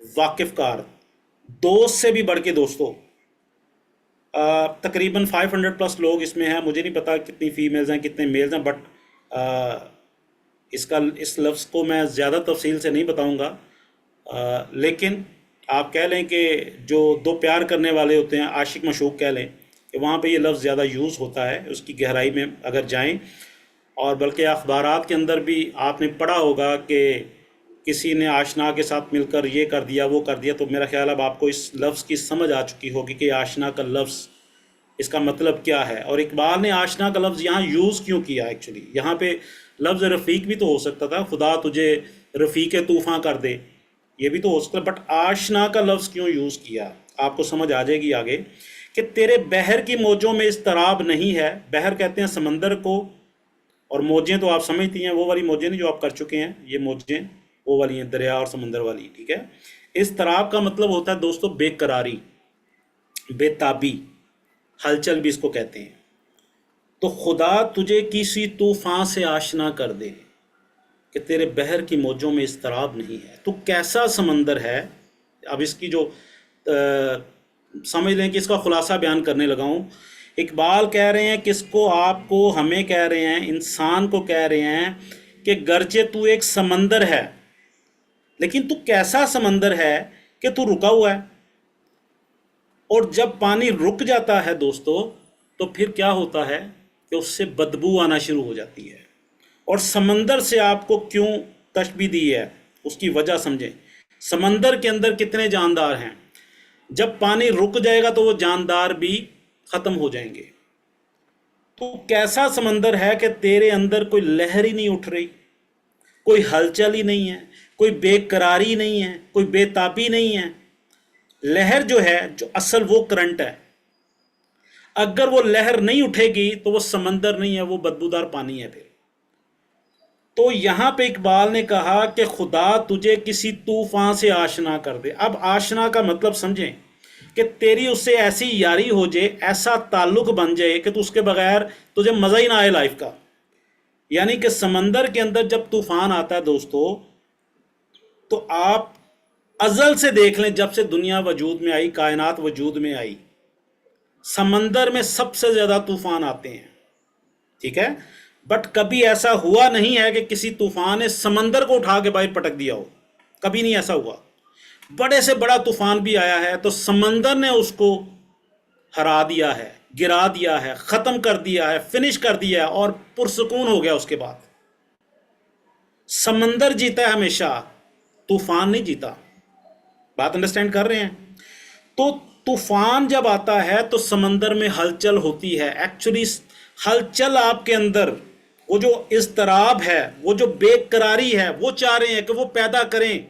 वाकिफ़कार, दोस्त से भी बढ़ के दोस्तों। तकरीबन 500+ लोग इसमें हैं, मुझे नहीं पता कितनी फ़ीमेल्स हैं कितने मेल्स हैं, बट इस लफ्ज़ को मैं ज़्यादा तफसील से नहीं बताऊंगा। लेकिन आप कह लें कि जो 2 प्यार करने वाले होते हैं, आशिक मशूक कह लें, कि वहाँ पे ये लफ्ज़ ज़्यादा यूज़ होता है, उसकी गहराई में अगर जाएं। और बल्कि अखबारात के अंदर भी आपने पढ़ा होगा कि किसी ने आशना के साथ मिलकर ये कर दिया वो कर दिया। तो मेरा ख्याल अब आपको इस लफ्ज़ की समझ आ चुकी होगी कि आशना का लफ्ज़, इसका मतलब क्या है, और इकबाल ने आशना का लफ्ज़ यहाँ यूज़ क्यों किया। एक्चुअली यहाँ पे लफ्ज़ रफ़ीक भी तो हो सकता था, खुदा तुझे रफ़ीक तूफ़ान कर दे, ये भी तो हो सकता है, बट आशना का लफ्ज़ क्यों यूज़ किया आपको समझ आ जाएगी आगे। कि तेरे बहर की मौजों में इज़्तिराब नहीं है। बहर कहते हैं समंदर को, और मौजें तो आप समझती हैं, वो वाली मौजें नहीं जो आप कर चुके हैं, ये मौजें वो वाली हैं, दरिया और समंदर वाली, ठीक है। इज़्तिराब का मतलब होता है दोस्तों बेकरारी, बेताबी, हलचल भी इसको कहते हैं। तो खुदा तुझे किसी तूफ़ान से आशना कर दे कि तेरे बहर की मौजों में इज़्तिराब नहीं है। तो कैसा समंदर है, अब इसकी जो समझ लें कि इसका खुलासा बयान करने लगा हूँ। इकबाल कह रहे हैं किसको, आपको, हमें कह रहे हैं, इंसान को कह रहे हैं कि गर्चे तू एक समंदर है, लेकिन तू कैसा समंदर है कि तू रुका हुआ है। और जब पानी रुक जाता है दोस्तों, तो फिर क्या होता है कि उससे बदबू आना शुरू हो जाती है। और समंदर से आपको क्यों तशबीह दी है, उसकी वजह समझें। समंदर के अंदर कितने जानदार हैं, जब पानी रुक जाएगा तो वो जानदार भी ख़त्म हो जाएंगे। तो कैसा समंदर है कि तेरे अंदर कोई लहर ही नहीं उठ रही, कोई हलचल ही नहीं है, कोई बेकरारी नहीं है, कोई बेताबी नहीं है। लहर जो है, जो असल वो करंट है। अगर वो लहर नहीं उठेगी तो वो समंदर नहीं है, वो बदबूदार पानी है फिर। तो यहां पे इकबाल ने कहा कि खुदा तुझे किसी तूफान से आशना कर दे। अब आशना का मतलब समझें कि तेरी उससे ऐसी यारी हो जाए, ऐसा ताल्लुक बन जाए कि तू उसके बगैर तुझे मज़ा ही ना आए लाइफ का। यानी कि समंदर के अंदर जब तूफान आता है दोस्तों, तो आप अजल से देख लें, जब से दुनिया वजूद में आई, कायनात वजूद में आई, समंदर में सबसे ज़्यादा तूफान आते हैं, ठीक है। बट कभी ऐसा हुआ नहीं है कि किसी तूफान ने समंदर को उठा के बाहर पटक दिया हो, कभी नहीं ऐसा हुआ। बड़े से बड़ा तूफान भी आया है तो समंदर ने उसको हरा दिया है, गिरा दिया है, ख़त्म कर दिया है, फिनिश कर दिया है और पुरसुकून हो गया। उसके बाद समंदर जीता है हमेशा, तूफान नहीं जीता। बात अंडरस्टैंड कर रहे हैं? तो तूफान जब आता है तो समंदर में हलचल होती है। एक्चुअली हलचल आपके अंदर, वो जो इज़्तिराब है, वो जो बेकरारी है, वो चाह रहे हैं कि वो पैदा करें।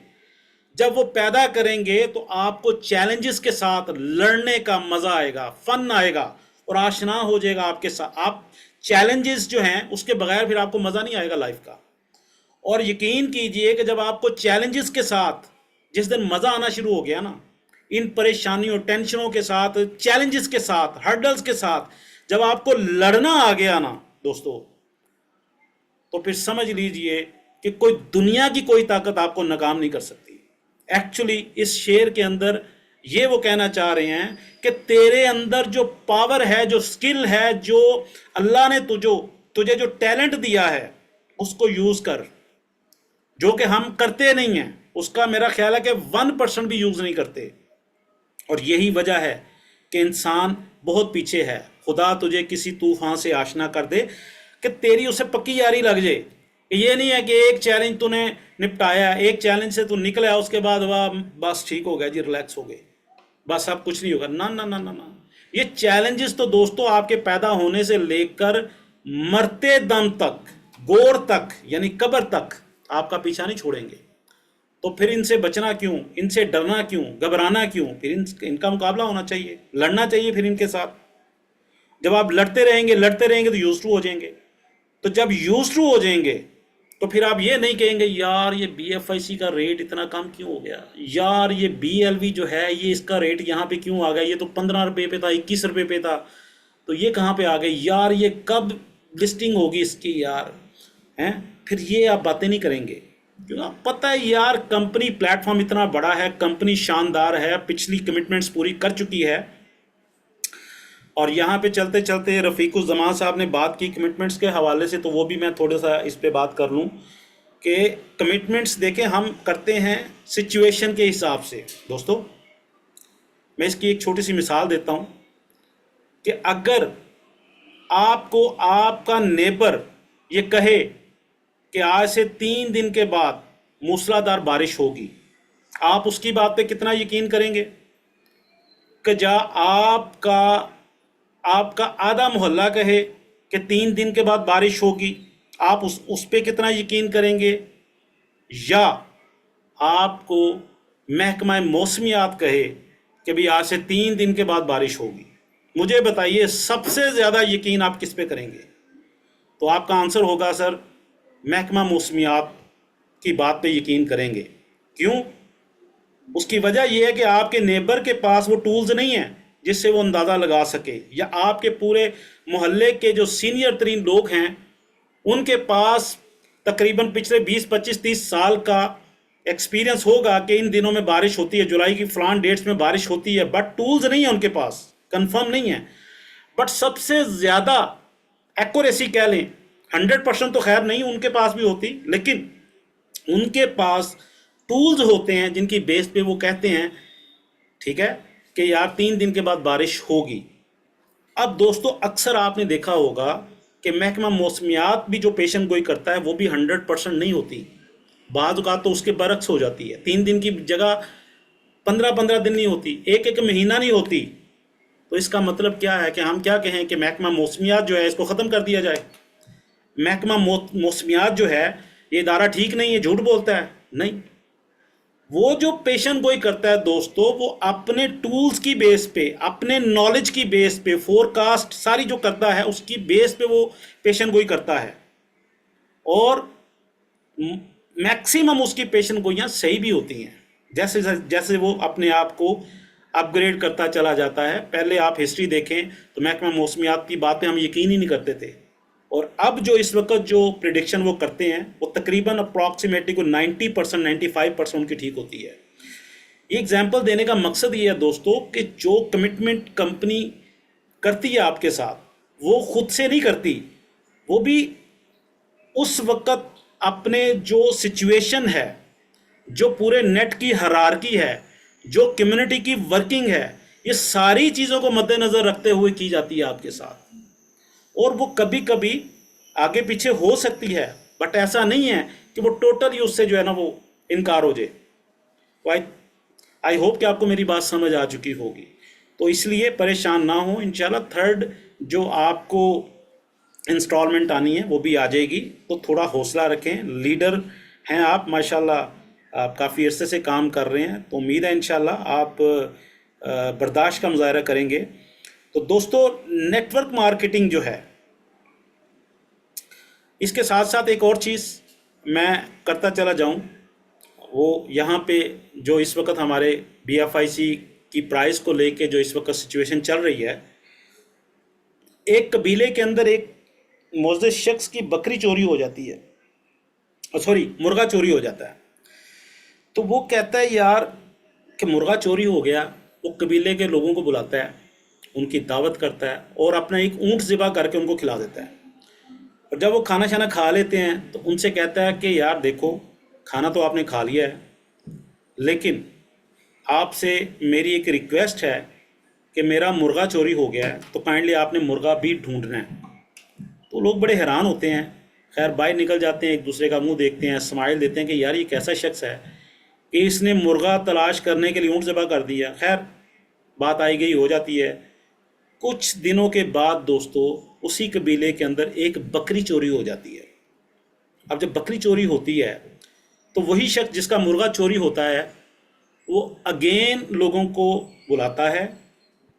जब वो पैदा करेंगे तो आपको चैलेंजेस के साथ लड़ने का मज़ा आएगा, फन आएगा और आशना हो जाएगा आपके साथ। आप चैलेंजेस जो हैं उसके बगैर फिर आपको मज़ा नहीं आएगा लाइफ का। और यकीन कीजिए कि जब आपको चैलेंजेस के साथ, जिस दिन मज़ा आना शुरू हो गया ना, इन परेशानियों, टेंशनों के साथ, चैलेंजेस के साथ, हर्डल्स के साथ जब आपको लड़ना आ गया ना दोस्तों, तो फिर समझ लीजिए कि कोई दुनिया की कोई ताकत आपको नाकाम नहीं कर सकती। एक्चुअली इस शेर के अंदर ये वो कहना चाह रहे हैं कि तेरे अंदर जो पावर है, जो स्किल है, जो अल्लाह ने तुझे जो टैलेंट दिया है, उसको यूज कर, जो कि हम करते नहीं हैं। उसका मेरा ख्याल है कि 1% भी यूज नहीं करते। और यही वजह है कि इंसान बहुत पीछे है। खुदा तुझे किसी तूफान से आशना कर दे कि तेरी उसे पक्की यारी लग जाए। ये नहीं है कि एक चैलेंज तूने निपटाया, एक चैलेंज से तू निकला, उसके बाद वाह बस ठीक हो गया जी, रिलैक्स हो गए, बस अब कुछ नहीं होगा। ना ना ना ना ना, ये चैलेंजेस तो दोस्तों आपके पैदा होने से लेकर मरते दम तक, गोर तक, यानी कब्र तक आपका पीछा नहीं छोड़ेंगे। तो फिर इनसे बचना क्यों, इनसे डरना क्यों, घबराना क्यों? फिर इनका मुकाबला होना चाहिए, लड़ना चाहिए फिर इनके साथ। जब आप लड़ते रहेंगे तो यूज्ड टू हो जाएंगे। तो जब यूज्ड टू हो जाएंगे तो फिर आप ये नहीं कहेंगे यार ये BFIC का रेट इतना कम क्यों हो गया, यार ये BLV जो है ये इसका रेट यहाँ पे क्यों आ गया, ये तो 15 रुपये पे था, 21 रुपये पे था, तो ये कहाँ पे आ गई यार, ये कब लिस्टिंग होगी इसकी यार, हैं? फिर ये आप बातें नहीं करेंगे, क्योंकि आप पता है यार कंपनी प्लेटफॉर्म इतना बड़ा है, कंपनी शानदार है, पिछली कमिटमेंट्स पूरी कर चुकी है। और यहाँ पे चलते चलते रफ़ीकुज़्ज़मान साहब ने बात की कमिटमेंट्स के हवाले से, तो वो भी मैं थोड़ा सा इस पे बात कर लूँ कि कमिटमेंट्स देखें हम करते हैं सिचुएशन के हिसाब से। दोस्तों मैं इसकी एक छोटी सी मिसाल देता हूँ कि अगर आपको आपका नेबर ये कहे कि आज से 3 दिन के बाद मूसलाधार बारिश होगी, आप उसकी बात पे कितना यकीन करेंगे? कि जा आपका आधा मोहल्ला कहे कि 3 दिन के बाद बारिश होगी, आप उस पे कितना यकीन करेंगे? या आपको महकमा मौसमियात कहे कि भाई आज से 3 दिन के बाद बारिश होगी, मुझे बताइए सबसे ज़्यादा यकीन आप किस पे करेंगे? तो आपका आंसर होगा सर महकमा मौसमियात की बात पे यकीन करेंगे। क्यों? उसकी वजह यह है कि आपके नेबर के पास वो टूल्स नहीं हैं जिससे वो अंदाज़ा लगा सके, या आपके पूरे मोहल्ले के जो सीनियर तरीन लोग हैं उनके पास तकरीबन पिछले 20, 25, 30 साल का एक्सपीरियंस होगा कि इन दिनों में बारिश होती है, जुलाई की फलान डेट्स में बारिश होती है, बट टूल्स नहीं है उनके पास, कंफर्म नहीं है। बट सबसे ज़्यादा एक्यूरेसी कह लें, 100% तो खैर नहीं उनके पास भी होती, लेकिन उनके पास टूल्स होते हैं जिनकी बेस पे वो कहते हैं ठीक है कि यार 3 दिन के बाद बारिश होगी। अब दोस्तों अक्सर आपने देखा होगा कि महकमा मौसमियात भी जो पेशन गोई करता है वो भी 100% नहीं होती, बाज़ औक़ात तो उसके बरक्स हो जाती है। 3 दिन की जगह 15-15 दिन नहीं होती, एक महीना नहीं होती। तो इसका मतलब क्या है कि हम क्या कहें कि महकमा मौसमियात जो है इसको ख़त्म कर दिया जाए? महकमा मौसमियात जो है ये इदारा ठीक नहीं है, झूठ बोलता है? नहीं, वो जो पेशन गोई करता है दोस्तों, वो अपने टूल्स की बेस पे, अपने नॉलेज की बेस पे, फोरकास्ट सारी जो करता है उसकी बेस पे वो पेशन गोई करता है, और मैक्सिमम उसकी पेशन गोइयाँ सही भी होती हैं। जैसे जैसे वो अपने आप को अपग्रेड करता चला जाता है। पहले आप हिस्ट्री देखें तो महकमा मौसमियात की बातें हम यकीन ही नहीं करते थे, और अब जो इस वक्त जो प्रिडिक्शन वो करते हैं वो तकरीबन अप्रॉक्सीमेटली को 90% 95% उनकी ठीक होती है। ये एग्जाम्पल देने का मकसद ये है दोस्तों कि जो कमिटमेंट कंपनी करती है आपके साथ, वो खुद से नहीं करती, वो भी उस वक्त अपने जो सिचुएशन है, जो पूरे नेट की हायरार्की है, जो कम्युनिटी की वर्किंग है, ये सारी चीज़ों को मद्देनज़र रखते हुए की जाती है आपके साथ। और वो कभी कभी आगे पीछे हो सकती है, बट ऐसा नहीं है कि वो टोटली उससे जो है ना वो इनकार हो जाए। आई होप कि आपको मेरी बात समझ आ चुकी होगी। तो इसलिए परेशान ना हो, इंशाल्लाह थर्ड जो आपको इंस्टॉलमेंट आनी है वो भी आ जाएगी, तो थोड़ा हौसला रखें। लीडर हैं आप माशाल्लाह, आप काफ़ी अरसे से काम कर रहे हैं, तो उम्मीद है इंशाल्लाह आप बर्दाश्त का मुजाहरा करेंगे। तो दोस्तों नेटवर्क मार्केटिंग जो है, इसके साथ साथ एक और चीज़ मैं करता चला जाऊं, वो यहाँ पे जो इस वक्त हमारे BFIC की प्राइस को लेके जो इस वक्त सिचुएशन चल रही है, एक कबीले के अंदर एक मोअज़्ज़ज़ शख्स की बकरी चोरी हो जाती है, सॉरी मुर्गा चोरी हो जाता है। तो वो कहता है यार कि मुर्गा चोरी हो गया। वो कबीले के लोगों को बुलाता है, उनकी दावत करता है और अपना एक ऊँट ज़िबा करके उनको खिला देता है। और जब वो खाना शाना खा लेते हैं तो उनसे कहता है कि यार देखो, खाना तो आपने खा लिया है, लेकिन आपसे मेरी एक रिक्वेस्ट है कि मेरा मुर्गा चोरी हो गया है, तो काइंडली आपने मुर्गा भी ढूंढना है। तो लोग बड़े हैरान होते हैं। खैर बाहर निकल जाते हैं, एक दूसरे का मुंह देखते हैं, स्माइल देते हैं कि यार ये कैसा शख्स है कि इसने मुर्गा तलाश करने के लिए ऊँट ज़िबा कर दिया। खैर बात आई गई हो जाती है। कुछ दिनों के बाद दोस्तों उसी कबीले के अंदर एक बकरी चोरी हो जाती है। अब जब बकरी चोरी होती है तो वही शख्स जिसका मुर्गा चोरी होता है वो अगेन लोगों को बुलाता है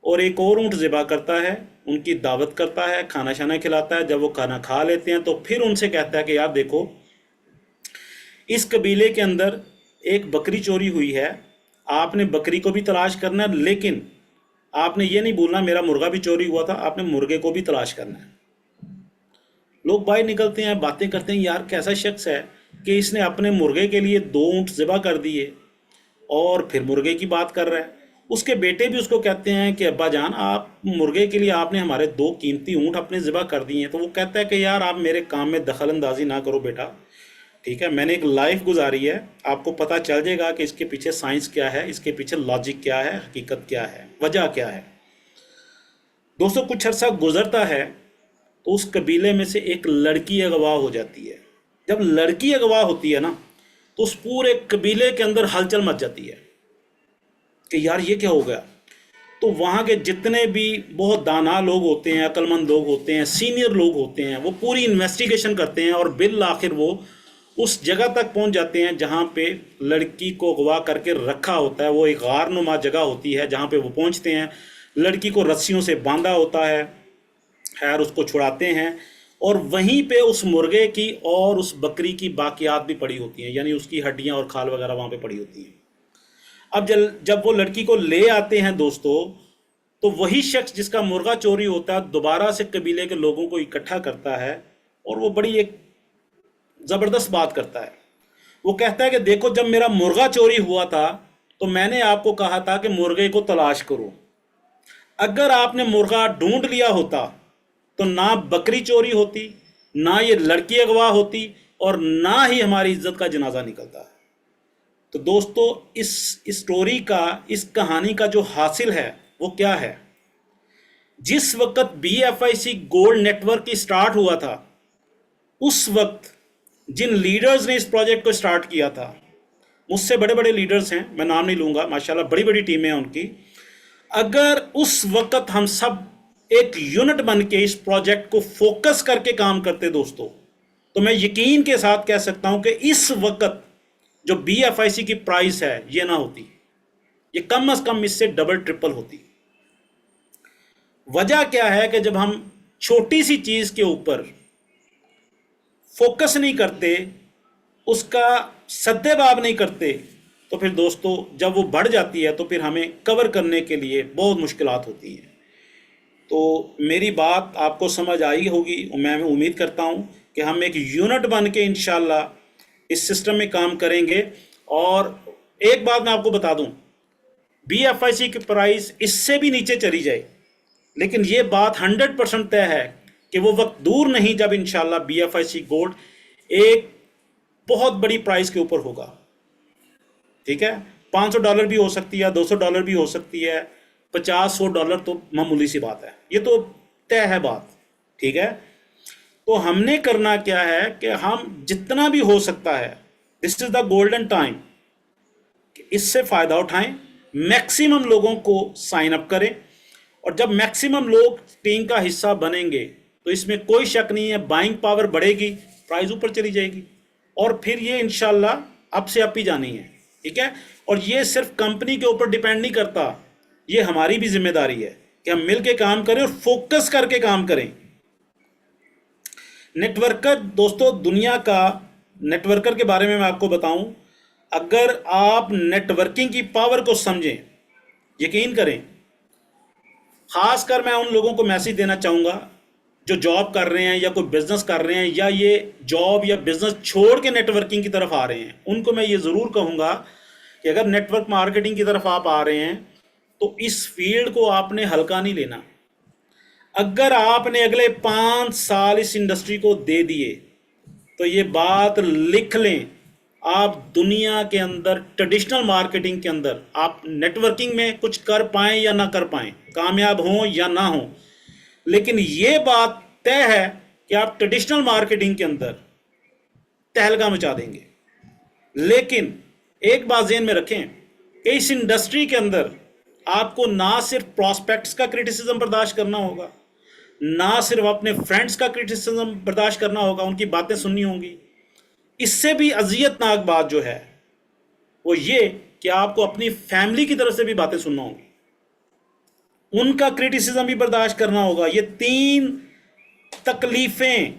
और एक और ऊँट ज़िबा करता है, उनकी दावत करता है, खाना शाना खिलाता है। जब वो खाना खा लेते हैं तो फिर उनसे कहता है कि यार देखो, इस कबीले के अंदर एक बकरी चोरी हुई है, आपने बकरी को भी तलाश करना है, लेकिन आपने ये नहीं भूलना मेरा मुर्गा भी चोरी हुआ था, आपने मुर्गे को भी तलाश करना है। लोग बाहर निकलते हैं, बातें करते हैं, यार कैसा शख्स है कि इसने अपने मुर्गे के लिए 2 ऊँट ज़िबा कर दिए और फिर मुर्गे की बात कर रहा है। उसके बेटे भी उसको कहते हैं कि अब्बा जान, आप मुर्गे के लिए आपने हमारे 2 कीमती ऊँट अपने ज़िबा कर दिए हैं। तो वो कहता है कि यार आप मेरे काम में दखल अंदाजी ना करो बेटा, ठीक है, मैंने एक लाइफ गुजारी है, आपको पता चल जाएगा कि इसके पीछे साइंस क्या है, इसके पीछे लॉजिक क्या है, हकीकत क्या है, वजह क्या है। दोस्तों कुछ अर्सा गुजरता है तो उस कबीले में से एक लड़की अगवा हो जाती है। जब लड़की अगवा होती है ना तो उस पूरे कबीले के अंदर हलचल मच जाती है कि यार ये क्या हो गया। तो वहाँ के जितने भी बहुत दाना लोग होते हैं, अक्लमंद लोग होते हैं, सीनियर लोग होते हैं, वो पूरी इन्वेस्टिगेशन करते हैं और बिल आखिर वो उस जगह तक पहुँच जाते हैं जहाँ पे लड़की को अगवा करके रखा होता है। वो एक गारनुमा जगह होती है जहाँ पे वो पहुँचते हैं। लड़की को रस्सियों से बांधा होता है, खैर उसको छुड़ाते हैं और वहीं पे उस मुर्गे की और उस बकरी की बाकियात भी पड़ी होती हैं, यानी उसकी हड्डियाँ और खाल वगैरह वहाँ पे पड़ी होती हैं। अब जब वो लड़की को ले आते हैं दोस्तों, तो वही शख्स जिसका मुर्गा चोरी होता है दोबारा से कबीले के लोगों को इकट्ठा करता है और वो बड़ी एक ज़बरदस्त बात करता है। वो कहता है कि देखो, जब मेरा मुर्गा चोरी हुआ था तो मैंने आपको कहा था कि मुर्गे को तलाश करो। अगर आपने मुर्गा ढूंढ लिया होता तो ना बकरी चोरी होती, ना ये लड़की अगवा होती और ना ही हमारी इज्जत का जनाजा निकलता। तो दोस्तों इस स्टोरी का, इस कहानी का जो हासिल है वो क्या है, जिस वक्त BFIC गोल्ड नेटवर्क की स्टार्ट हुआ था, उस वक्त जिन लीडर्स ने इस प्रोजेक्ट को स्टार्ट किया था, मुझसे बड़े बड़े लीडर्स हैं, मैं नाम नहीं लूँगा, माशाल्लाह बड़ी बड़ी टीमें हैं उनकी। अगर उस वक्त हम सब एक यूनिट बन के इस प्रोजेक्ट को फोकस करके काम करते दोस्तों, तो मैं यकीन के साथ कह सकता हूं कि इस वक्त जो BFIC की प्राइस है ये ना होती, ये कम से कम इससे डबल ट्रिपल होती। वजह क्या है कि जब हम छोटी सी चीज के ऊपर फोकस नहीं करते, उसका सद्देबाब नहीं करते, तो फिर दोस्तों जब वो बढ़ जाती है तो फिर हमें कवर करने के लिए बहुत मुश्किलात होती हैं। तो मेरी बात आपको समझ आई होगी, मैं उम्मीद करता हूं कि हम एक यूनिट बन के इंशाल्लाह इस सिस्टम में काम करेंगे। और एक बात मैं आपको बता दूं, BFIC की प्राइस इससे भी नीचे चली जाए, लेकिन ये बात 100% तय है कि वो वक्त दूर नहीं जब इंशाल्लाह BFIC गोल्ड एक बहुत बड़ी प्राइस के ऊपर होगा। ठीक है, $500 भी हो सकती है, $200 भी हो सकती है, $50-100 तो मामूली सी बात है, ये तो तय है बात। ठीक है, तो हमने करना क्या है कि हम जितना भी हो सकता है, this is the golden time, इससे फायदा उठाएं, मैक्सिमम लोगों को साइन अप करें, और जब मैक्सिमम लोग टीम का हिस्सा बनेंगे तो इसमें कोई शक नहीं है बाइंग पावर बढ़ेगी, प्राइस ऊपर चली जाएगी, और फिर ये इंशाल्लाह अप से अप ही जानी है। ठीक है, और ये सिर्फ कंपनी के ऊपर डिपेंड नहीं करता, ये हमारी भी जिम्मेदारी है कि हम मिल के काम करें और फोकस करके काम करें। नेटवर्कर दोस्तों, दुनिया का नेटवर्कर के बारे में मैं आपको बताऊं, अगर आप नेटवर्किंग की पावर को समझें, यकीन करें, खासकर मैं उन लोगों को मैसेज देना चाहूँगा जो जॉब कर रहे हैं या कोई बिजनेस कर रहे हैं या ये जॉब या बिजनेस छोड़ के नेटवर्किंग की तरफ आ रहे हैं, उनको मैं ये ज़रूर कहूँगा कि अगर नेटवर्क मार्केटिंग की तरफ आप आ रहे हैं तो इस फील्ड को आपने हल्का नहीं लेना। अगर आपने अगले 5 साल इस इंडस्ट्री को दे दिए तो ये बात लिख लें, आप दुनिया के अंदर ट्रेडिशनल मार्केटिंग के अंदर आप नेटवर्किंग में कुछ कर पाएं या ना कर पाएं, कामयाब हों या ना हों, लेकिन ये बात तय है कि आप ट्रेडिशनल मार्केटिंग के अंदर तहलका मचा देंगे। लेकिन एक बात ज़हन में रखें कि इस इंडस्ट्री के अंदर आपको ना सिर्फ प्रॉस्पेक्ट्स का क्रिटिसिज्म बर्दाश्त करना होगा, ना सिर्फ अपने फ्रेंड्स का क्रिटिसिज्म बर्दाश्त करना होगा, उनकी बातें सुननी होंगी। इससे भी अजियतनाक बात जो है वो ये कि आपको अपनी फैमिली की तरफ से भी बातें सुनना होंगी, उनका क्रिटिसिज्म भी बर्दाश्त करना होगा। ये 3 तकलीफें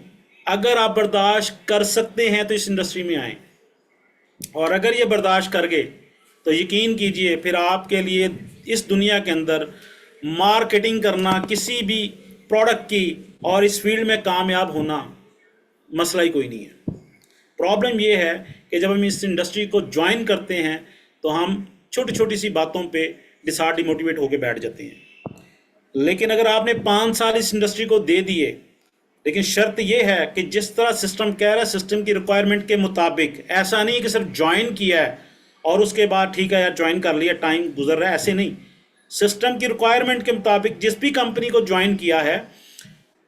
अगर आप बर्दाश्त कर सकते हैं तो इस इंडस्ट्री में आए, और अगर ये बर्दाश्त कर गए तो यकीन कीजिए फिर आपके लिए इस दुनिया के अंदर मार्केटिंग करना किसी भी प्रोडक्ट की और इस फील्ड में कामयाब होना मसला ही कोई नहीं है। प्रॉब्लम ये है कि जब हम इस इंडस्ट्री को ज्वाइन करते हैं तो हम छोटी छोटी सी बातों पे डिमोटिवेट होकर बैठ जाते हैं। लेकिन अगर आपने 5 साल इस इंडस्ट्री को दे दिए, लेकिन शर्त यह है कि जिस तरह सिस्टम कह रहा है, सिस्टम की रिक्वायरमेंट के मुताबिक, ऐसा नहीं कि सिर्फ ज्वाइन किया है और उसके बाद ठीक है यार ज्वाइन कर लिया, टाइम गुजर रहा है, ऐसे नहीं। सिस्टम की रिक्वायरमेंट के मुताबिक जिस भी कंपनी को ज्वाइन किया है,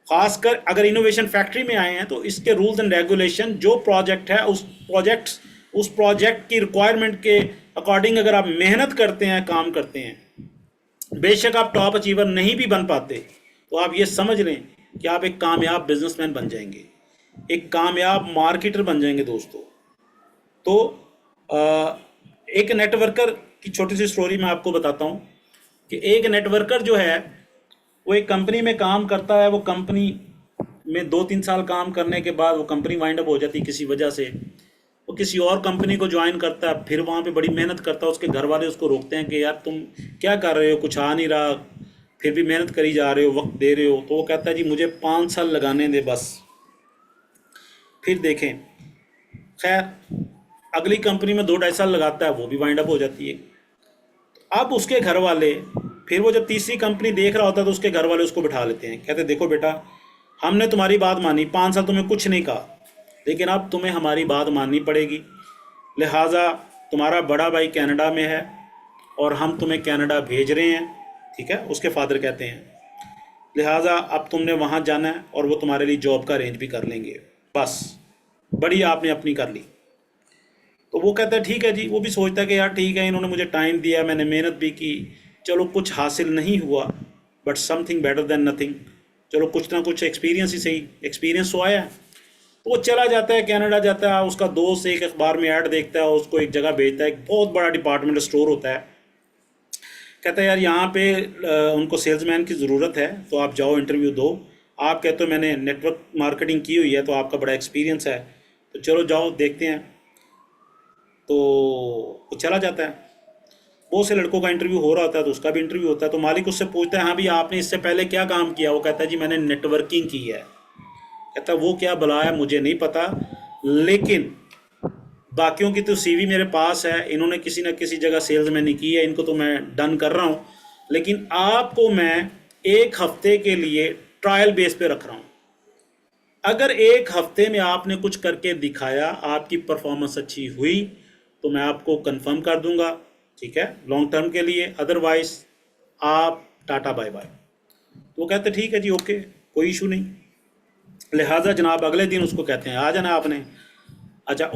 खासकर अगर इनोवेशन फैक्ट्री में आए हैं तो इसके रूल्स एंड रेगुलेशन, जो प्रोजेक्ट है उस प्रोजेक्ट की रिक्वायरमेंट के अकॉर्डिंग अगर आप मेहनत करते हैं, काम करते हैं, बेशक आप टॉप अचीवर नहीं भी बन पाते तो आप ये समझ लें कि आप एक कामयाब बिजनेसमैन बन जाएंगे, एक कामयाब मार्केटर बन जाएंगे दोस्तों। तो एक नेटवर्कर की छोटी सी स्टोरी मैं आपको बताता हूँ कि एक नेटवर्कर जो है वो एक कंपनी में काम करता है, वो कंपनी में 2-3 साल काम करने के बाद वो कंपनी वाइंड अप हो जाती है किसी वजह से, वो किसी और कंपनी को ज्वाइन करता है, फिर वहाँ पे बड़ी मेहनत करता है, उसके घर वाले उसको रोकते हैं कि यार तुम क्या कर रहे हो, कुछ आ नहीं रहा, फिर भी मेहनत करी जा रहे हो, वक्त दे रहे हो। तो वो कहता है जी मुझे 5 साल लगाने दे बस, फिर देखें। खैर अगली कंपनी में 2-2.5 साल लगाता है, वो भी वाइंड अप हो जाती है। अब उसके घर वाले, फिर वो जब तीसरी कंपनी देख रहा होता है तो उसके घर वाले उसको बिठा लेते हैं, कहते देखो बेटा हमने तुम्हारी बात मानी, 5 साल तुम्हें कुछ नहीं कहा, लेकिन अब तुम्हें हमारी बात माननी पड़ेगी, लिहाजा तुम्हारा बड़ा भाई कनाडा में है और हम तुम्हें कनाडा भेज रहे हैं, ठीक है, उसके फादर कहते हैं, लिहाजा अब तुमने वहाँ जाना है और वो तुम्हारे लिए जॉब का अरेंज भी कर लेंगे, बस बड़ी आपने अपनी कर ली। तो वो कहता है ठीक है जी, वो भी सोचता है कि यार ठीक है, इन्होंने मुझे टाइम दिया, मैंने मेहनत भी की, चलो कुछ हासिल नहीं हुआ but something better than nothing, चलो कुछ ना कुछ एक्सपीरियंस ही सही, एक्सपीरियंस तो आया। वो चला जाता है कनाडा जाता है, उसका दोस्त एक अखबार में ऐड देखता है, उसको एक जगह भेजता है, एक बहुत बड़ा डिपार्टमेंट स्टोर होता है, कहता है यार यहाँ पे उनको सेल्समैन की ज़रूरत है, तो आप जाओ इंटरव्यू दो। आप कहते हो मैंने नेटवर्क मार्केटिंग की हुई है, तो आपका बड़ा एक्सपीरियंस है, तो चलो जाओ देखते हैं। तो वो चला जाता है, बहुत से लड़कों का इंटरव्यू हो रहा होता है, तो उसका भी इंटरव्यू होता है। तो मालिक उससे पूछता है हाँ भी आपने इससे पहले क्या काम किया? वो कहता है जी मैंने नेटवर्किंग की है। कहता है वो क्या भला है मुझे नहीं पता, लेकिन बाकियों की तो सीवी मेरे पास है, इन्होंने किसी न किसी जगह सेल्स में नहीं की है, इनको तो मैं डन कर रहा हूँ, लेकिन आपको मैं 1 हफ्ते के लिए ट्रायल बेस पे रख रहा हूँ। अगर 1 हफ्ते में आपने कुछ करके दिखाया, आपकी परफॉर्मेंस अच्छी हुई, तो मैं आपको कंफर्म कर दूंगा, ठीक है, लॉन्ग टर्म के लिए, अदरवाइज आप टाटा बाय बाय। तो वो कहते ठीक है जी ओके, कोई इशू नहीं। लिहाजा जनाब अगले दिन उसको कहते हैं आ जाना आपने। अच्छा,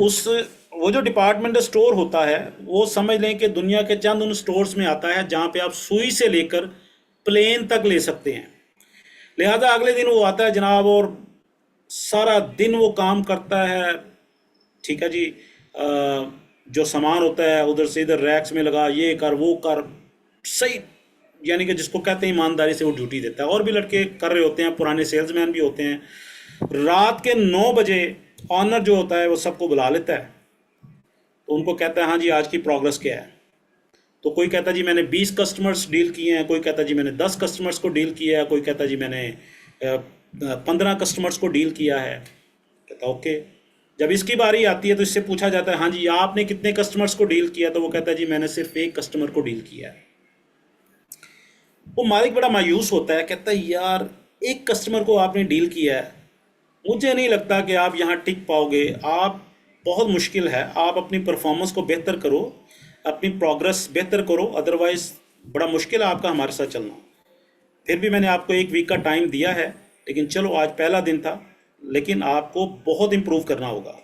वो जो डिपार्टमेंट स्टोर होता है, वो समझ लें कि दुनिया के चंद उन स्टोर्स में आता है जहाँ पे आप सुई से लेकर प्लेन तक ले सकते हैं। लिहाजा अगले दिन वो आता है जनाब, और सारा दिन वो काम करता है, ठीक है जी। जो सामान होता है उधर से इधर रैक्स में लगा, ये कर वो कर, सही यानी कि जिसको कहते हैं ईमानदारी से वो ड्यूटी देता है। और भी लड़के कर रहे होते हैं, पुराने सेल्समैन भी होते हैं। रात के 9 बजे ऑनर जो होता है वो सबको बुला लेता है, तो उनको कहता है हाँ जी आज की प्रोग्रेस क्या है। तो कोई कहता है जी मैंने 20 कस्टमर्स डील किए हैं, कोई कहता है जी मैंने 10 कस्टमर्स को डील किया है, कोई कहता है जी मैंने 15 कस्टमर्स को डील किया है। कहता ओके। जब इसकी बारी आती है तो इससे पूछा जाता है हाँ जी आपने कितने कस्टमर्स को डील किया? तो वो कहता है जी मैंने सिर्फ 1 कस्टमर को डील किया है। वो मालिक बड़ा मायूस होता है, कहता है यार 1 कस्टमर को आपने डील किया है, मुझे नहीं लगता कि आप यहाँ टिक पाओगे, आप बहुत मुश्किल है, आप अपनी परफॉर्मेंस को बेहतर करो, अपनी प्रोग्रेस बेहतर करो, अदरवाइज़ बड़ा मुश्किल है आपका हमारे साथ चलना। फिर भी मैंने आपको 1 वीक का टाइम दिया है, लेकिन चलो आज पहला दिन था, लेकिन आपको बहुत इम्प्रूव करना होगा।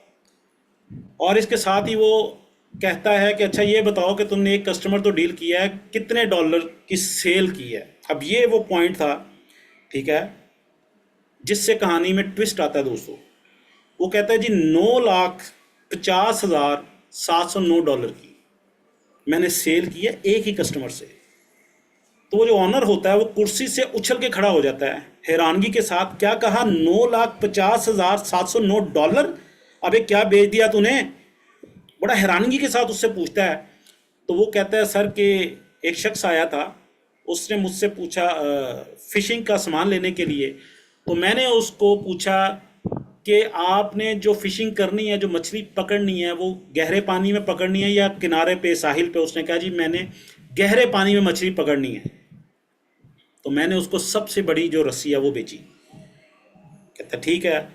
और इसके साथ ही वो कहता है कि अच्छा ये बताओ कि तुमने 1 कस्टमर तो डील किया है, कितने डॉलर की सेल की है? अब ये वो पॉइंट था, ठीक है, जिससे कहानी में ट्विस्ट आता है दोस्तों। वो कहता है जी $9,50,709 की मैंने सेल की है 1 ही कस्टमर से। तो वो जो ऑनर होता है वो कुर्सी से उछल के खड़ा हो जाता है हैरानगी के साथ, क्या कहा $9,50,709? अबे क्या बेच दिया तूने? बड़ा हैरानगी के साथ उससे पूछता है। तो वो कहता है सर कि एक शख्स आया था, उसने मुझसे पूछा फ़िशिंग का सामान लेने के लिए, तो मैंने उसको पूछा कि आपने जो फ़िशिंग करनी है, जो मछली पकड़नी है, वो गहरे पानी में पकड़नी है या किनारे पे साहिल पे? उसने कहा जी मैंने गहरे पानी में मछली पकड़नी है। तो मैंने उसको सबसे बड़ी जो रस्सी है वो बेची। कहता ठीक है।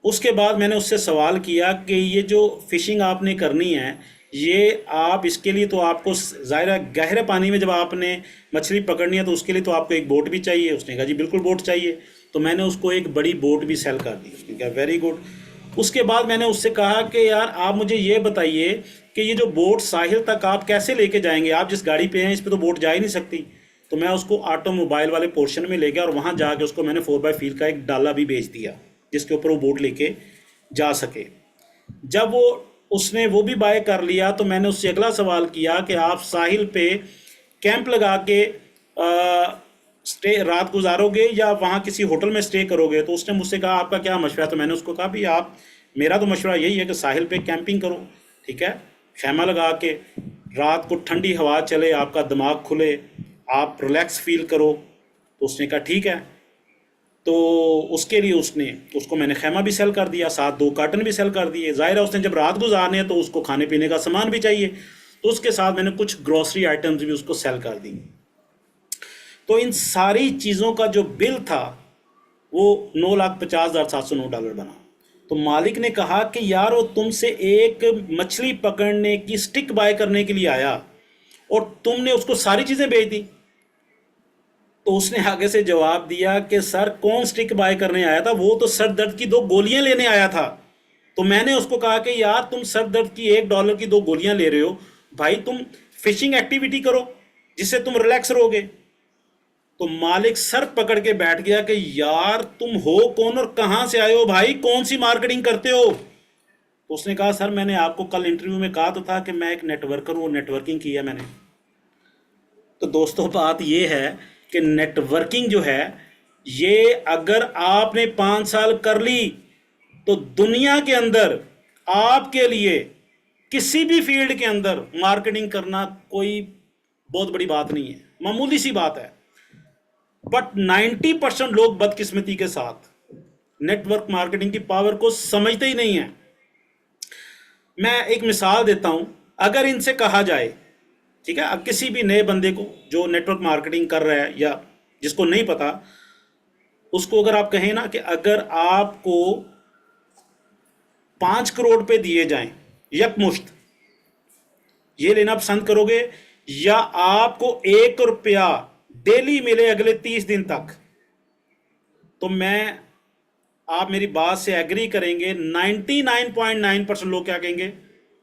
उसके बाद मैंने उससे सवाल किया कि ये जो फ़िशिंग आपने करनी है, ये आप इसके लिए तो आपको ज़ाहिर है गहरे पानी में जब आपने मछली पकड़नी है तो उसके लिए तो आपको एक बोट भी चाहिए। उसने कहा जी बिल्कुल बोट चाहिए। तो मैंने उसको एक बड़ी बोट भी सेल कर दी। उसने कहा वेरी गुड। उसके बाद मैंने उससे कहा कि यार आप मुझे ये बताइए कि ये जो बोट साहिल तक आप कैसे लेके जाएंगे? आप जिस गाड़ी पे हैं इस पर तो बोट जा ही नहीं सकती। तो मैं उसको ऑटोमोबाइल वाले पोर्शन में ले गया और वहाँ जाके उसको मैंने 4x फील का एक डाला भी बेच दिया जिसके ऊपर वो बोट लेके जा सके। जब उसने वो भी बाय कर लिया तो मैंने उससे अगला सवाल किया कि आप साहिल पे कैंप लगा के स्टे रात गुजारोगे या वहाँ किसी होटल में स्टे करोगे? तो उसने मुझसे कहा आपका क्या मशवरा है? तो मैंने उसको कहा भी आप, मेरा तो मशवरा यही है कि साहिल पे कैंपिंग करो, ठीक है, खैमा लगा के, रात को ठंडी हवा चले, आपका दिमाग खुले, आप रिलैक्स फील करो। तो उसने कहा ठीक है। तो उसके लिए उसको मैंने खैमा भी सेल कर दिया, साथ 2 कार्टन भी सेल कर दिए। ज़ाहिर है उसने जब रात गुजारने हैं तो उसको खाने पीने का सामान भी चाहिए, तो उसके साथ मैंने कुछ ग्रॉसरी आइटम्स भी उसको सेल कर दी। तो इन सारी चीज़ों का जो बिल था वो $9,50,709 बना। तो मालिक ने कहा कि यार वो तुमसे एक मछली पकड़ने की स्टिक बाय करने के लिए आया और तुमने उसको सारी चीज़ें बेच दी। तो उसने आगे से जवाब दिया कि सर कौन स्टिक बाय करने आया था? वो तो सर दर्द की 2 गोलियां लेने आया था। तो मैंने उसको कहा कि यार तुम सर दर्द की $1 की 2 गोलियां ले रहे हो, भाई तुम फिशिंग एक्टिविटी करो जिससे तुम रिलैक्स रहोगे। तो मालिक सर पकड़ के बैठ गया कि यार तुम हो कौन और कहां से आए हो भाई, कौन सी मार्केटिंग करते हो। तो उसने कहा सर मैंने आपको कल इंटरव्यू में कहा तो था कि मैं एक नेटवर्कर हूँ, नेटवर्किंग की है मैंने। तो दोस्तों बात ये है कि नेटवर्किंग जो है ये अगर आपने 5 साल कर ली तो दुनिया के अंदर आपके लिए किसी भी फील्ड के अंदर मार्केटिंग करना कोई बहुत बड़ी बात नहीं है, मामूली सी बात है। बट 90% लोग बदकिस्मती के साथ नेटवर्क मार्केटिंग की पावर को समझते ही नहीं है। मैं एक मिसाल देता हूं, अगर इनसे कहा जाए, ठीक है, अब किसी भी नए बंदे को जो नेटवर्क मार्केटिंग कर रहा है या जिसको नहीं पता, उसको अगर आप कहें ना कि अगर आपको 5 करोड़ पे दिए जाएं यकमुश्त, ये लेना पसंद करोगे या आपको 1 रुपया डेली मिले अगले 30 दिन तक? तो आप मेरी बात से एग्री करेंगे, 99.9% लोग क्या कहेंगे,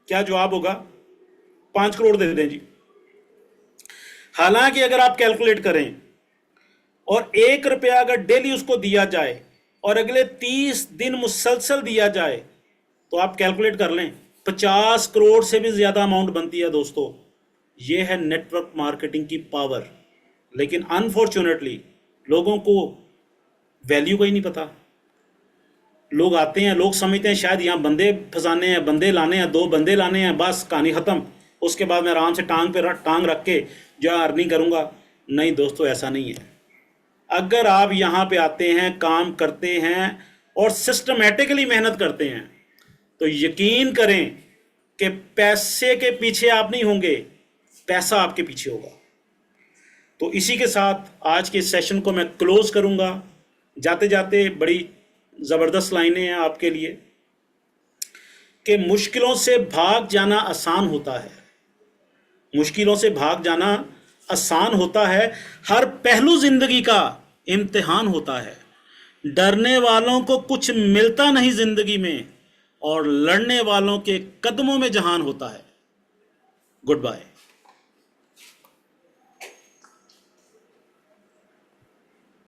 क्या जवाब होगा? 5 करोड़ दे दें जी। हालांकि अगर आप कैलकुलेट करें और 1 रुपया अगर डेली उसको दिया जाए और अगले 30 दिन मुसलसल दिया जाए तो आप कैलकुलेट कर लें 50 करोड़ से भी ज्यादा अमाउंट बनती है दोस्तों। ये है नेटवर्क मार्केटिंग की पावर। लेकिन अनफॉर्चुनेटली लोगों को वैल्यू का ही नहीं पता। लोग आते हैं, लोग समझते हैं शायद यहाँ बंदे फंसाने हैं, बंदे लाने हैं, 2 बंदे लाने हैं, बस कहानी ख़त्म, उसके बाद मैं आराम से टांग रख के जो अर्निंग करूँगा। नहीं दोस्तों, ऐसा नहीं है। अगर आप यहाँ पे आते हैं, काम करते हैं और सिस्टमेटिकली मेहनत करते हैं तो यकीन करें कि पैसे के पीछे आप नहीं होंगे, पैसा आपके पीछे होगा। तो इसी के साथ आज के सेशन को मैं क्लोज करूँगा। जाते जाते बड़ी ज़बरदस्त लाइनें हैं आपके लिए कि मुश्किलों से भाग जाना आसान होता है, मुश्किलों से भाग जाना आसान होता है, हर पहलू जिंदगी का इम्तिहान होता है। डरने वालों को कुछ मिलता नहीं जिंदगी में और लड़ने वालों के कदमों में जहान होता है। Good bye.